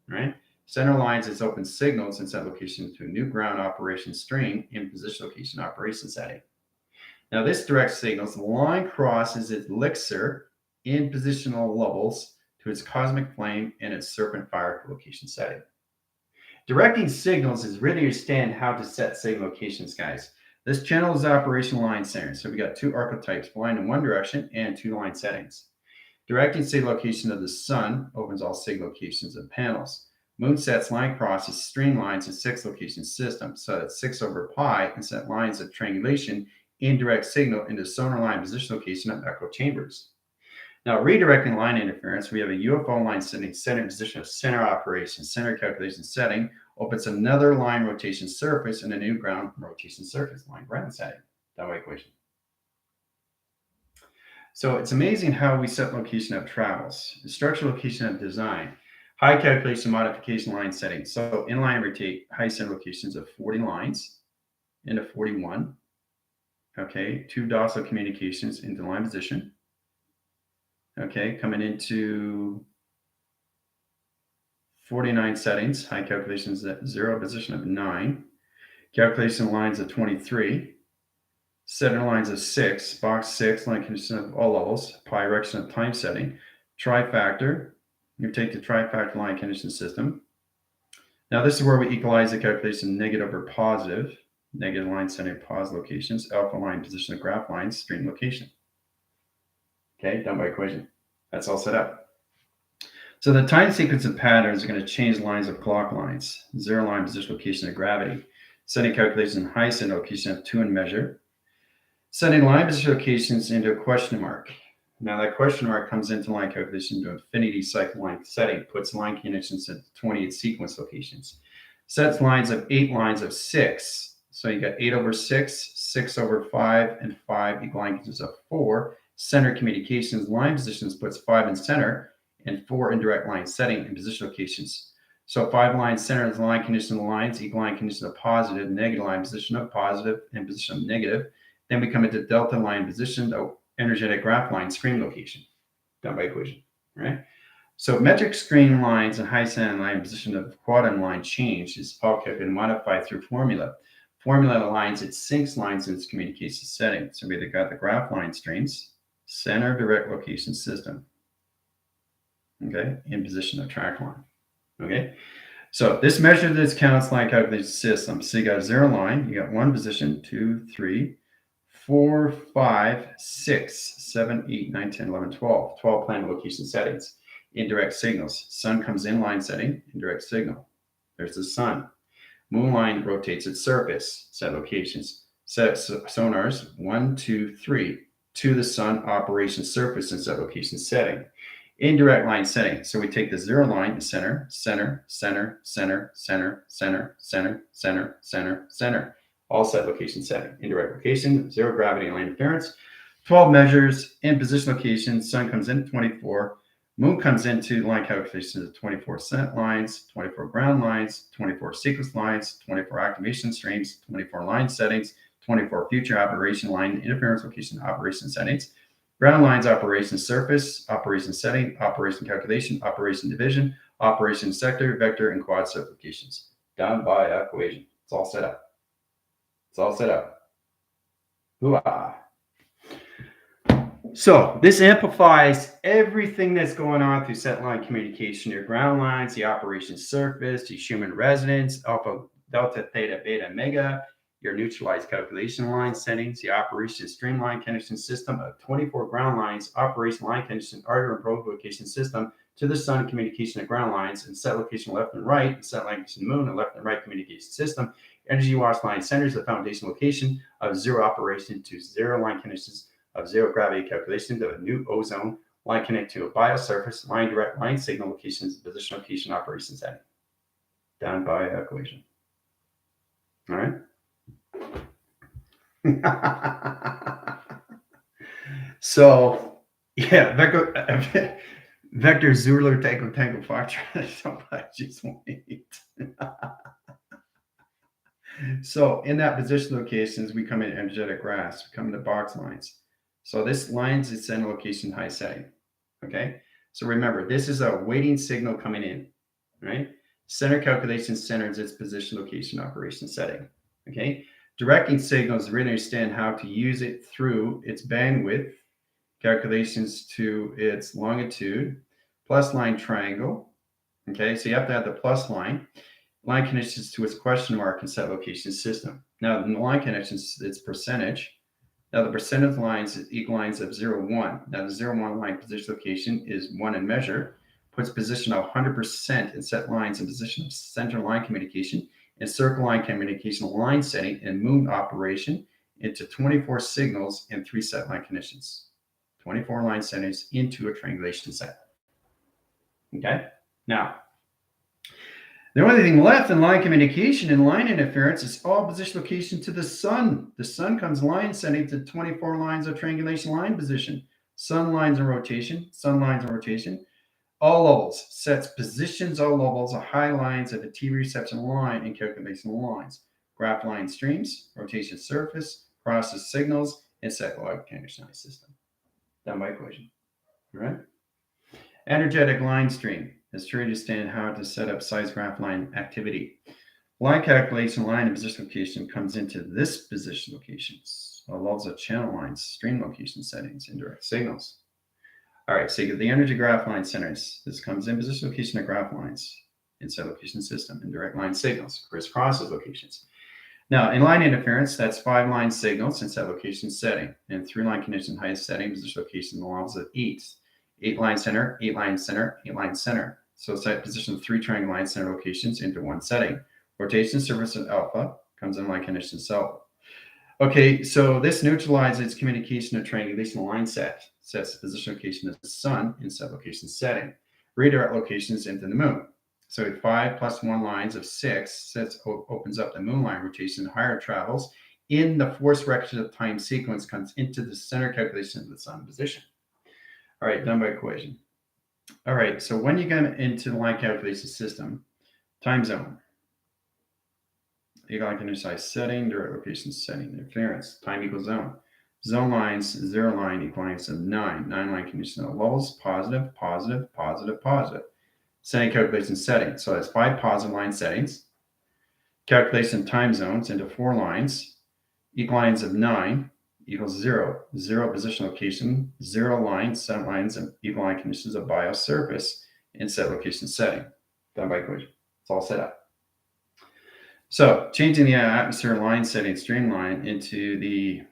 right? Center lines is open signals and set location to a new ground operation string in position location operation setting. Now this direct signals the line crosses its elixir in positional levels to its cosmic flame and its serpent fire location setting. Directing signals is really understand how to set signal locations, guys. This channel is operation line centers. So we got 2 archetypes, line in one direction and 2 line settings. Directing signal location of the sun opens all signal locations and panels. Moon sets line crosses streamlines in 6 location systems. So that's 6 over pi and set lines of triangulation in direct signal into sonar line position location of echo chambers. Now, redirecting line interference, we have a UFO line setting center position of center operation, center calculation setting, opens another line rotation surface and a new ground rotation surface line ground setting. That way equation. So it's amazing how we set location of travels, the structural location of design, high calculation modification line setting. So inline rotate high center locations of 40 lines into 41. Okay, 2 docile communications into line position. Okay, coming into 49 settings, high calculations at 0 position of 9, calculation lines of 23, center lines of 6, box 6, line condition of all levels, pi direction of time setting, trifactor, you take the trifactor line condition system. Now this is where we equalize the calculation negative or positive, negative line setting pause locations, alpha line position of graph lines, stream location. Okay, done by equation. That's all set up. So the time sequence of patterns are going to change lines of clock lines. 0 line position location of gravity. Setting calculation high center location of 2 and measure. Setting line position locations into a question mark. Now that question mark comes into line calculation to infinity cycle line setting, puts line conditions at 28 sequence locations. Sets lines of 8 lines of 6. So you got 8 over 6, 6 over 5, and 5 equal line conditions of 4. Center communications line positions puts 5 in center and 4 in direct line setting and position locations. So 5 line center is line condition of lines, equal line condition of positive, negative line position of positive, and position of negative. Then we come into delta line position, the energetic graph line screen location, done by equation, right? So metric screen lines and high center line position of quadrant line change is all can modify through formula. Formula aligns its sinks lines in its communication setting. So we either got the graph line streams, center direct location system, okay, in position of track line, okay. So this measure this counts line calculation system. So you got a 0 line, you got 1 position, 2, 3, 4, 5, 6, 7, 8, 9, 10, 11, 12. 12 planet location settings. Indirect signals. Sun comes in line setting, indirect signal. There's the sun. Moon line rotates its surface, set locations. Set sonars 1, 2, 3 to the sun operation surface and set location setting. Indirect line setting. So we take the 0 line and center, center, center, center, center, center, center, center, center, center. All set location setting. Indirect location, 0 gravity and line interference. 12 measures in position location. Sun comes in 24. Moon comes into line calculations of 24 set lines, 24 ground lines, 24 sequence lines, 24 activation streams, 24 line settings, 24 future operation line interference location operation settings. Ground lines operation surface, operation setting, operation calculation, operation division, operation sector, vector, and quad set locations. Done by equation. It's all set up. It's all set up. Hoo-ah. So this amplifies everything that's going on through set line communication, your ground lines, the operation surface, your human resonance, alpha, delta, theta, beta, mega, your neutralized calculation line settings, the operation streamline connection system of 24 ground lines, operation line condition, artery and provocation system, to the sun communication at ground lines, and set location left and right, and set location to the moon, and left and right communication system. Energy wash line centers the foundation location of zero operation to zero line connections of zero gravity calculation to a new ozone line connect to a biosurface line direct line signal locations position location operation setting. Down by equation. All right. So yeah, vector Zuller tangle factor. Just wait. So in that position locations, we come in energetic graphs, we come into box lines. So this lines its center location high setting. Okay. So remember, this is a waiting signal coming in, right? Center calculation centers its position location operation setting. Okay. Directing signals, really understand how to use it through its bandwidth, calculations to its longitude, plus line triangle. Okay. So you have to have the plus line connections to its question mark and set location system. Now, the line connections, it's percentage. Now, the percentage lines is equal lines of 0, 1. Now, the 0, 1 line position location is 1 in measure, puts position of 100% and set lines in position of center line communication and circle line communication line setting and moon operation into 24 signals and 3 set line connections. 24 line settings into a triangulation set. Okay? Now, the only thing left in line communication and line interference is all position location to the sun. The sun comes line setting to 24 lines of triangulation line position. Sun lines in rotation, sun lines in rotation. All levels, sets positions, all levels of high lines at the T reception line and calculation lines. Graph line streams, rotation surface, process signals, and set log condition system. Done by equation. All right? Energetic line stream. Is to understand how to set up size graph line activity. Line calculation line and position location comes into this position locations. Levels of channel lines, stream location settings, indirect signals. All right, so you get the energy graph line centers. This comes in position location of graph lines, inside location system, indirect line signals, crisscrosses locations. Now, in line interference, that's 5 line signals inside location setting, and 3 line condition highest setting, position location levels of 8. 8 line center, 8 line center, 8 line center. So set position 3 triangle line center locations into 1 setting. Rotation surface of alpha comes in line condition alpha. Okay, so this neutralizes communication of triangulation line set. Sets the position location of the sun in set location setting. Redirect locations into the moon. So 5 plus 1 lines of 6 sets opens up the moon line rotation higher travels in the force direction of time sequence comes into the center calculation of the sun position. All right, done by equation. All right, so when you get into the line calculation system, time zone, equal line condition size setting, direct location setting, interference, time equals zone. Zone lines, 0 line equal lines of 9. 9 line condition of levels, positive, positive, positive, positive. Setting calculation setting. So that's 5 positive line settings. Calculation time zones into 4 lines, equal lines of 9. Equals 0. 0 position location, 0 lines, set lines, and equal line conditions of biosurface in set location setting. Done by equation. It's all set up. So changing the atmosphere line setting streamline into the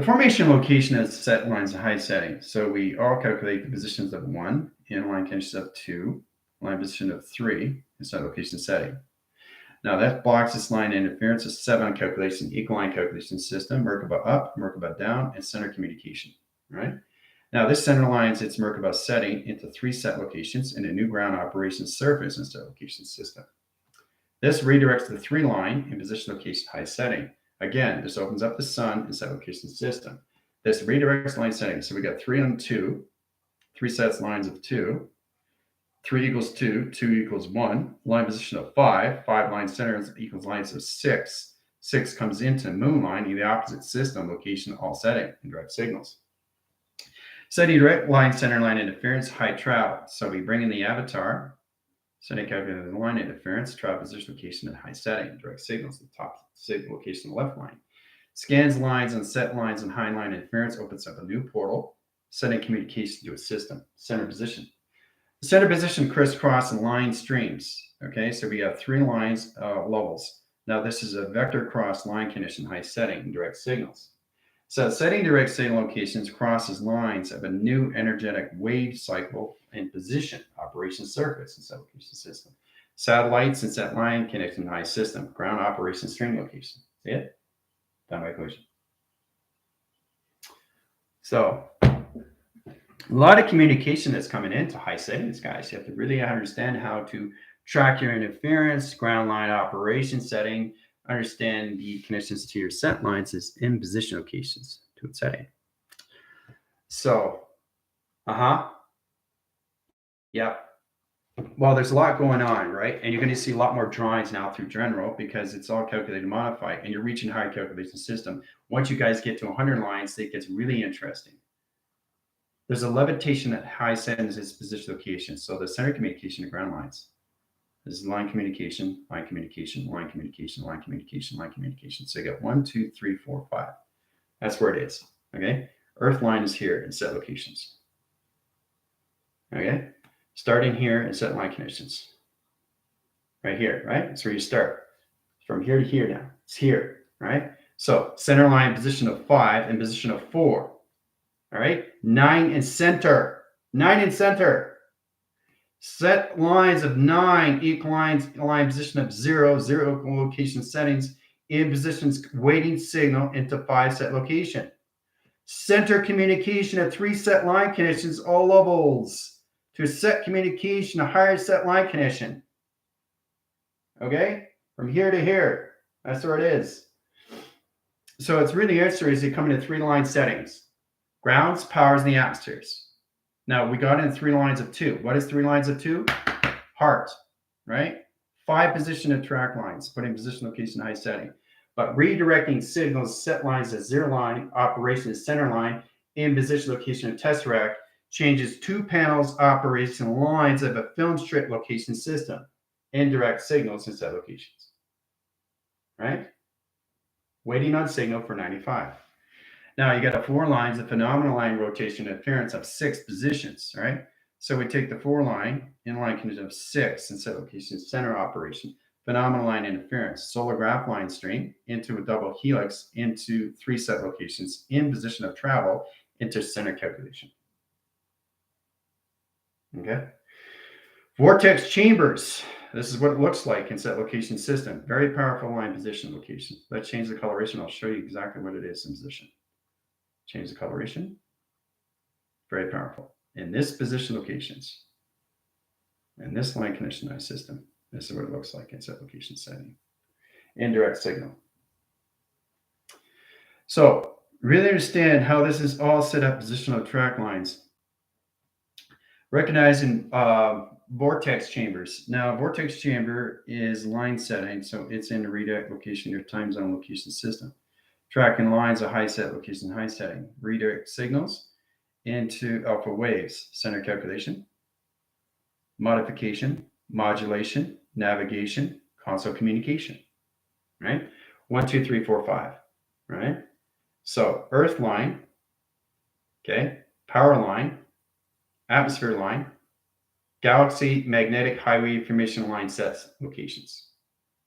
formation location of set lines of high setting. So we all calculate the positions of 1 in line conditions of 2, line position of 3 in set location setting. Now that blocks this line interference of 7 calculation, equal line calculation system, Merkaba up, Merkaba down, and center communication, right? Now this center lines its Merkaba setting into 3 set locations and a new ground operations surface in set location system. This redirects the 3 line in position location high setting. Again, this opens up the sun in set location system. This redirects line setting. So we got 3 on 2, 3 sets lines of 2. 3 equals 2, 2 equals 1, line position of 5, 5 line centers equals lines of 6. 6 comes into moon line in the opposite system, location, all setting, and direct signals. Setting direct line center line interference, high travel. So we bring in the avatar, setting calculated line interference, travel position location, and high setting, direct signals, the top signal location, left line. Scans lines and set lines and high line interference, opens up a new portal, setting communication to a system, center position. The center position crisscross and line streams. Okay, so we have 3 lines levels. Now this is a vector cross line condition high setting and direct signals. So setting direct signal locations crosses lines of a new energetic wave cycle and position operation surface and set location system. Satellites and set line connection high system. Ground operation string location. See it? Done by equation. So a lot of communication that's coming into high settings, guys. You have to really understand how to track your interference, ground line operation setting, understand the connections to your set lines as in position locations to its setting. So, yeah. Well, there's a lot going on, right? And you're going to see a lot more drawings now through general because it's all calculated and modified, and you're reaching higher calculation system. Once you guys get to 100 lines, it gets really interesting. There's a levitation at high settings is position location. So the center communication to ground lines. This is line communication, line communication, line communication, line communication, line communication. So you got 1, 2, 3, 4, 5. That's where it is. Okay. Earth line is here in set locations. Okay. Starting here in set line connections. Right here, right? That's where you start. From here to here now. It's here, right? So center line position of 5 and position of 4. All right. 9 in center. 9 in center. Set lines of 9, equal line position of 0, 0 location settings in positions waiting signal into 5 set location. Center communication at 3 set line connections, all levels to set communication, a higher set line connection. Okay, from here to here, that's where it is. So it's really interesting as you come into 3 line settings: grounds, powers, and the atmospheres. Now we got in 3 lines of 2. What is 3 lines of 2? Heart, right? 5 position of track lines, putting position, location, high setting. But redirecting signals, set lines as 0 line, operation is center line, in position, location, and tesseract, changes 2 panels, operation lines of a film strip location system, indirect signals and set locations, right? Waiting on signal for 95. Now you got a 4 lines of phenomenal line rotation interference of 6 positions, right? So we take the 4 line, inline condition of 6 and set location, center operation, phenomenal line interference, solar graph line string into a double helix into 3 set locations in position of travel into center calculation. Okay. Vortex chambers. This is what it looks like in set location system. Very powerful line position location. Let's change the coloration. I'll show you exactly what it is in position. Change the coloration. Very powerful. In this position locations, and this line conditioned system, this is what it looks like in set location setting. Indirect signal. So really understand how this is all set up positional track lines. Recognizing vortex chambers. Now, vortex chamber is line setting, so it's in the redirect location, your time zone location system. Tracking lines of high set location, high setting. Redirect signals into alpha waves. Center calculation, modification, modulation, navigation, console communication. Right? 1, 2, 3, 4, 5. Right? So earth line, okay, power line, atmosphere line, galaxy magnetic highway information line sets locations,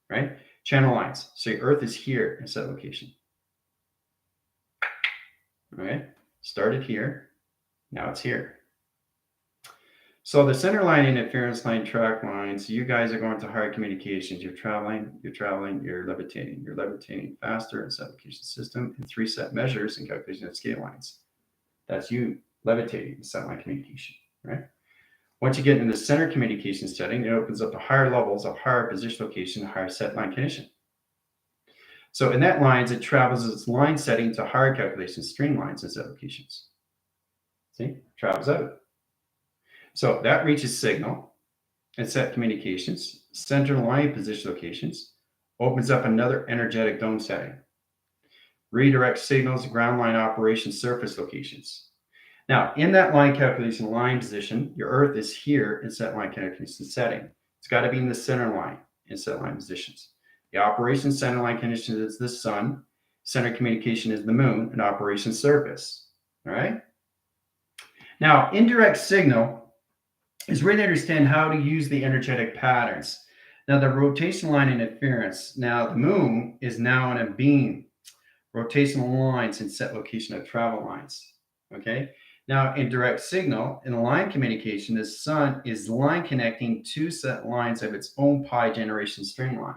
right? Channel lines. So your Earth is here in set location. Okay, started here, now it's here. So the center line interference line track lines, you guys are going to higher communications. You're traveling, you're levitating faster in set location system in 3 set measures and calculation of scale lines. That's you levitating in set line communication, right? Once you get into the center communication setting, it opens up to higher levels of higher position location, higher set line condition. So in that lines, it travels its line setting to higher calculation string lines and set locations. See, travels out. So that reaches signal and set communications, center line position locations, opens up another energetic dome setting. Redirect signals, ground line operation surface locations. Now, in that line calculation line position, your Earth is here in set line calculation setting. It's got to be in the center line in set line positions. The operation center line condition is the sun. Center communication is the moon, and operation surface. All right? Now, indirect signal is really to understand how to use the energetic patterns. Now, the rotation line interference. Now, the moon is now in a beam. rotational lines and set location of travel lines. Okay. Now, in direct signal, in a line communication, the sun is line connecting two set lines of its own pi generation string line.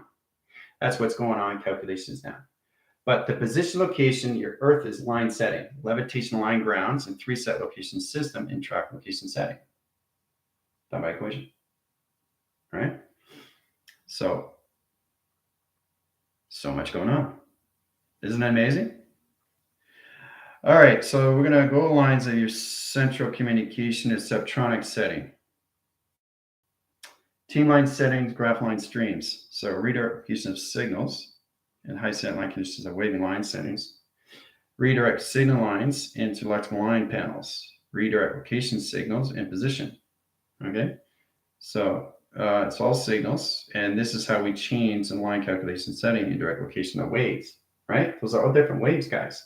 That's what's going on in calculations now. But the position location, your Earth is line setting, levitation line grounds, and three set location system in track location setting. Done by equation. All right. So much going on. Isn't that amazing? All right, so we're going to go lines of your central communication is subtronic setting. Team line settings, graph line streams. So redirection of signals and high set line conditions of waving line settings. Redirect signal lines into electrical line panels. Redirect location signals and position. Okay, so it's all signals, and this is how we change the line calculation setting in direct location of waves, right? Those are all different waves, guys.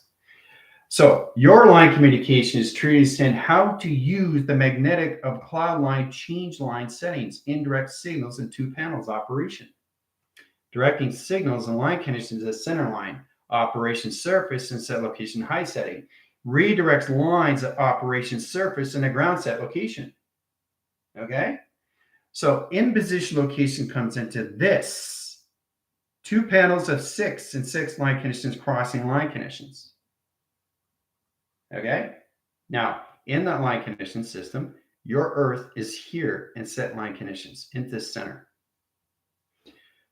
So your line communication is treated in how to use the magnetic of cloud line change line settings, indirect signals, and two panels operation. Directing signals and line conditions at center line, operation surface and set location high setting. Redirects lines at operation surface and a ground set location. Okay? So in position location comes into this. Two panels of 6 and 6 line conditions crossing line conditions. Okay? Now, in that line condition system, your Earth is here in set line conditions in this center.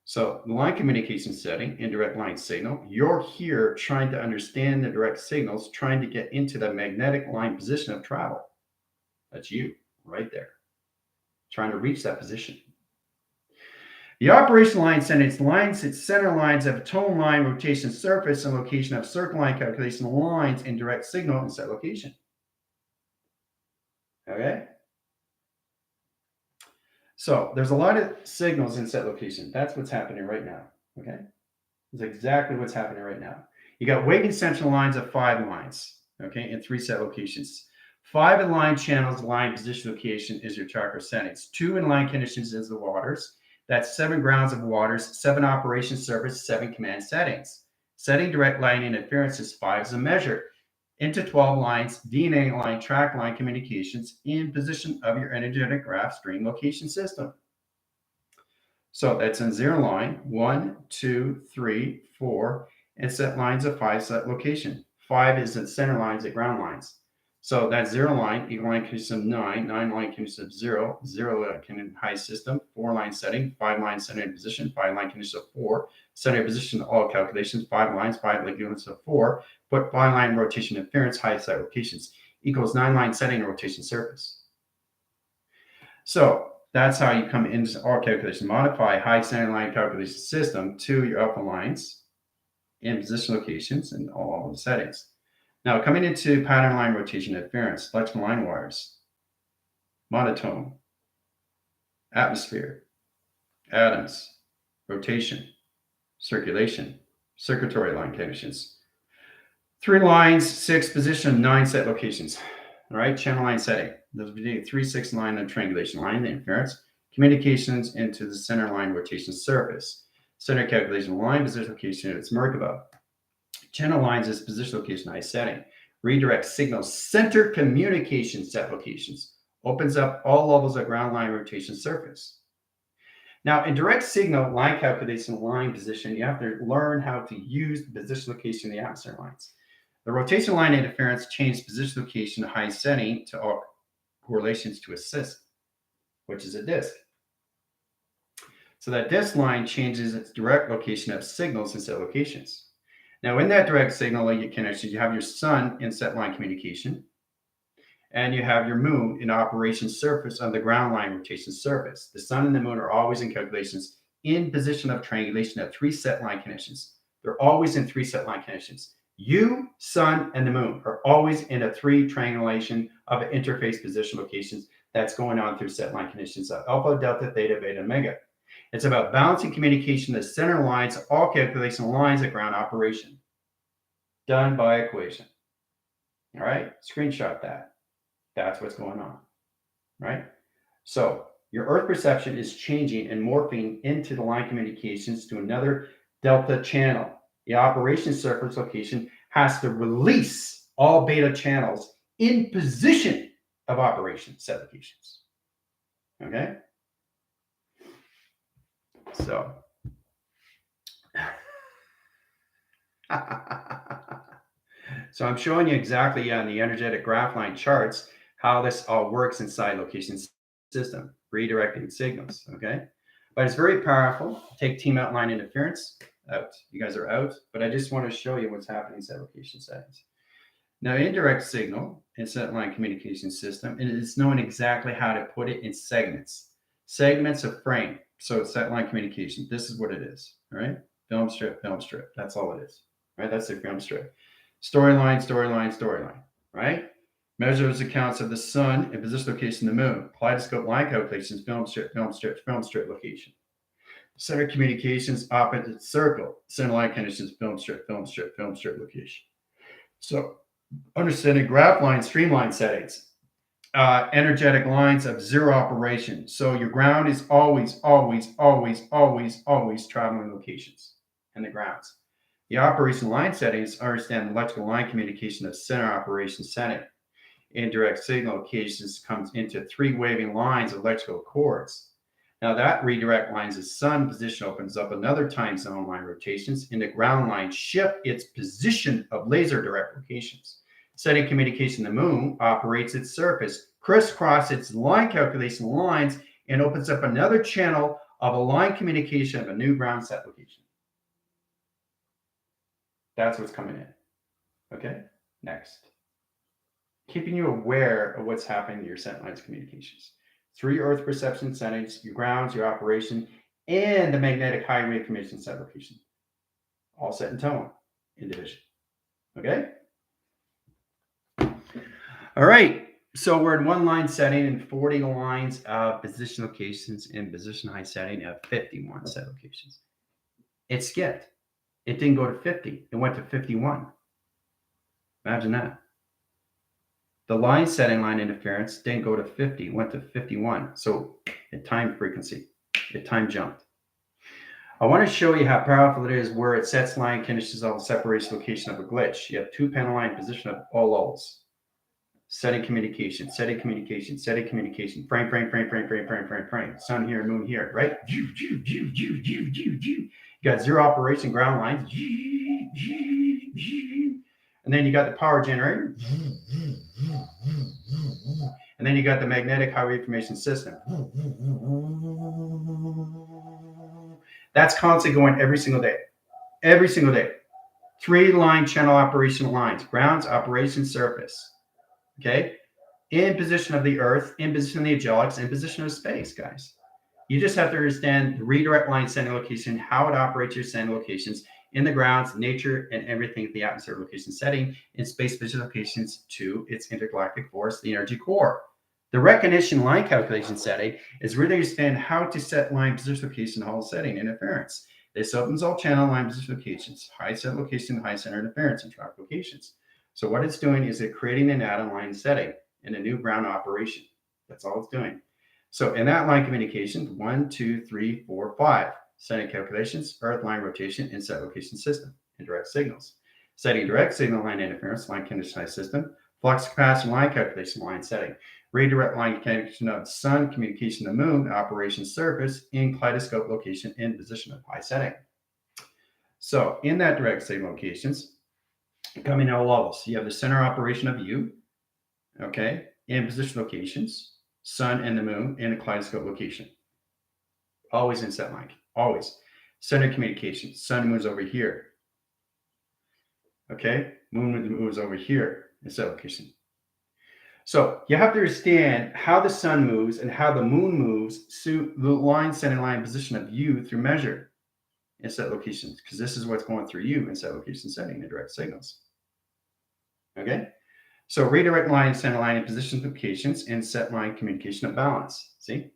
So the line communication setting, indirect line signal, you're here trying to understand the direct signals, trying to get into the magnetic line position of travel. That's you right there, trying to reach that position. The operation line settings lines its center lines of tone line, rotation surface, and location of circle line calculation lines in direct signal and set location. Okay? So there's a lot of signals in set location. That's what's happening right now. Okay? That's exactly what's happening right now. You got waving central lines of 5 lines, okay, in 3 set locations. 5 in line channels, line position location is your tracker settings. 2 in line conditions is the waters. That's 7 grounds of waters, 7 operation surface, 7 command settings. Setting direct line interference is 5 as a measure. Into 12 lines, DNA line, track line communications in position of your energetic graph string location system. So that's in 0 line, 1, 2, 3, 4, and set lines of 5 set location. 5 is in center lines at ground lines. So that's 0 line, equal line condition of 9, 9 line condition of 0, 0 line high system, 4 line setting, 5 line center in position, 5 line condition of 4, center in position, all calculations, 5 lines, 5 line units of 4, put 5 line rotation interference, high set locations, equals 9 line setting and rotation surface. So that's how you come into all calculations. Modify high center line calculation system to your alpha lines in position locations and all of the settings. Now, coming into pattern line rotation interference, electrical line wires, monotone, atmosphere, atoms, rotation, circulation, circulatory line conditions. 3 lines, 6 position, 9 set locations. All right, channel line setting. Those would be 3, 6 line and triangulation line, the interference, communications into the center line rotation surface. Center calculation line, position location, it's Merkaba. Channel lines is position location, high setting. Redirect signals, center communication set locations. Opens up all levels of ground line rotation surface. Now, in direct signal line calculation line position, you have to learn how to use the position location of the atmosphere lines. The rotation line interference changed position location to high setting to all correlations to assist, which is a disk. So that disk line changes its direct location of signals in set locations. Now, in that direct signal connection, you have your sun in set line communication, and you have your moon in operation surface on the ground line rotation surface. The sun and the moon are always in calculations in position of triangulation at 3 set line conditions. They're always in 3 set line conditions. You, sun, and the moon are always in a 3 triangulation of interface position locations that's going on through set line conditions of alpha, delta, theta, beta, omega. It's about balancing communication to center lines, all calculation lines at ground operation. Done by equation. All right, screenshot that. That's what's going on, right? So your Earth perception is changing and morphing into the line communications to another delta channel. The operation surface location has to release all beta channels in position of operation set locations. Okay? So, so I'm showing you exactly on the energetic graph line charts how this all works inside location system, redirecting signals, okay? But it's very powerful. Take team outline interference, out. You guys are out, but I just want to show you what's happening inside location settings. Now, indirect signal in set line communication system, and it's knowing exactly how to put it in segments. Segments of frame. So it's set line communication. This is what it is, all right? Film strip, film strip. That's all it is, right? That's the film strip. Storyline, storyline, storyline, right? Measures accounts of the sun and position location of the moon. Kaleidoscope line calculations, film strip, film strip, film strip location. Center communications, opposite circle. Center line conditions, film strip, film strip, film strip location. So understanding graph line, streamline settings. Energetic lines of zero operation. So your ground is always, always, always, always, always traveling locations and the grounds. The operation line settings understand the electrical line communication of center operation setting. Indirect signal locations comes into 3 waving lines of electrical cords. Now that redirect lines of sun position opens up another time zone line rotations, and the ground line shift its position of laser direct locations. Setting communication, the moon operates its surface, crisscross its line calculation lines, and opens up another channel of a line communication of a new ground set location. That's what's coming in. Okay, next. Keeping you aware of what's happening to your set lines communications. 3 Earth perception settings, your grounds, your operation, and the magnetic highway communication set location. All set in tone in division. Okay? All right. So we're in 1 line setting and 40 lines of position locations in position high setting of 51 set locations. It skipped. It didn't go to 50. It went to 51. Imagine that. The line setting line interference didn't go to 50, went to 51. So it time frequency, it time jumped. I want to show you how powerful it is where it sets line conditions on the separation location of a glitch. You have 2 panel line position of all lulls. Setting communication, setting communication, setting communication, frame, frame, frame, frame, frame, frame, frame, frame. Sun here, moon here, right? You got zero operation ground lines. And then you got the power generator. And then you got the magnetic highway information system. That's constantly going every single day. Every single day. 3 line channel operational lines. Grounds, operation, surface. Okay? In position of the Earth, in position of the angelics, in position of space, guys. You just have to understand the redirect line sending location, how it operates your sending locations in the grounds, nature, and everything at the atmosphere location setting, in space position locations to its intergalactic force, the energy core. The recognition line calculation setting is really understand how to set line position location, Hall setting interference. This opens all channel line position locations, high set location, high center interference, and track locations. So what it's doing is it's creating an atom line setting in a new ground operation. That's all it's doing. So in that line communication, 1, 2, 3, 4, 5. Setting calculations, Earth line rotation, and set location system, and direct signals. Setting direct signal line interference, line conditioned system, flux capacitor line calculation line setting. Redirect line connection of sun, communication of the moon, operation surface, in kaleidoscope location, and position of high setting. So in that direct signal locations, coming out levels, you have the center operation of you, okay, in position locations, sun and the moon, in a kaleidoscope location. Always in set line, always. Center communication, sun moves over here. Okay, moon moves over here in set location. So you have to understand how the sun moves and how the moon moves to the line, center line position of you through measure in set locations, because this is what's going through you in set location setting, the direct signals. Okay, so redirect line, center line, and position locations, and set line communication of balance. See?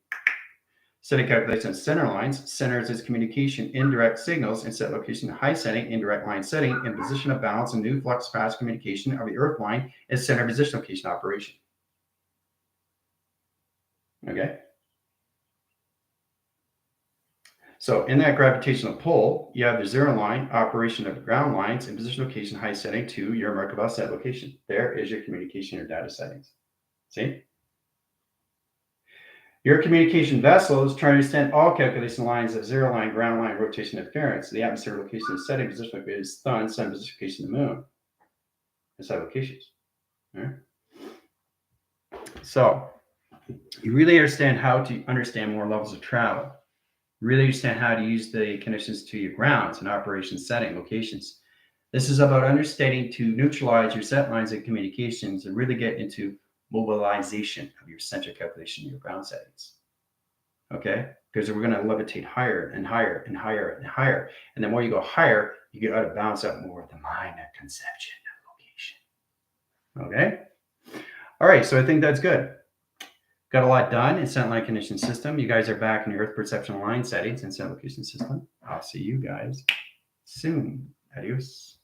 Setting calculation of center lines, centers its communication, indirect signals, and set location, high setting, indirect line setting, and position of balance, and new flux fast communication of the Earth line, and center position location operation. Okay. So in that gravitational pull, you have the zero line, operation of ground lines, and position location height setting to your Markov set location. There is your communication or data settings. See? Your communication vessel is trying to extend all calculation lines of zero line, ground line, rotation interference. The atmosphere location is setting, position location is sun position location of the moon. That's locations. All right? So you really understand how to understand more levels of travel. Really understand how to use the connections to your grounds and operation setting locations. This is about understanding to neutralize your set lines of communications and really get into mobilization of your centric calculation of your ground settings. Okay? Because we're going to levitate higher and higher and higher and higher. And the more you go higher, you get out of bounds up more with the mind of conception of location. Okay? All right, so I think that's good. Got a lot done in center line condition system. You guys are back in your Earth perception line settings and center location system. I'll see you guys soon. Adios.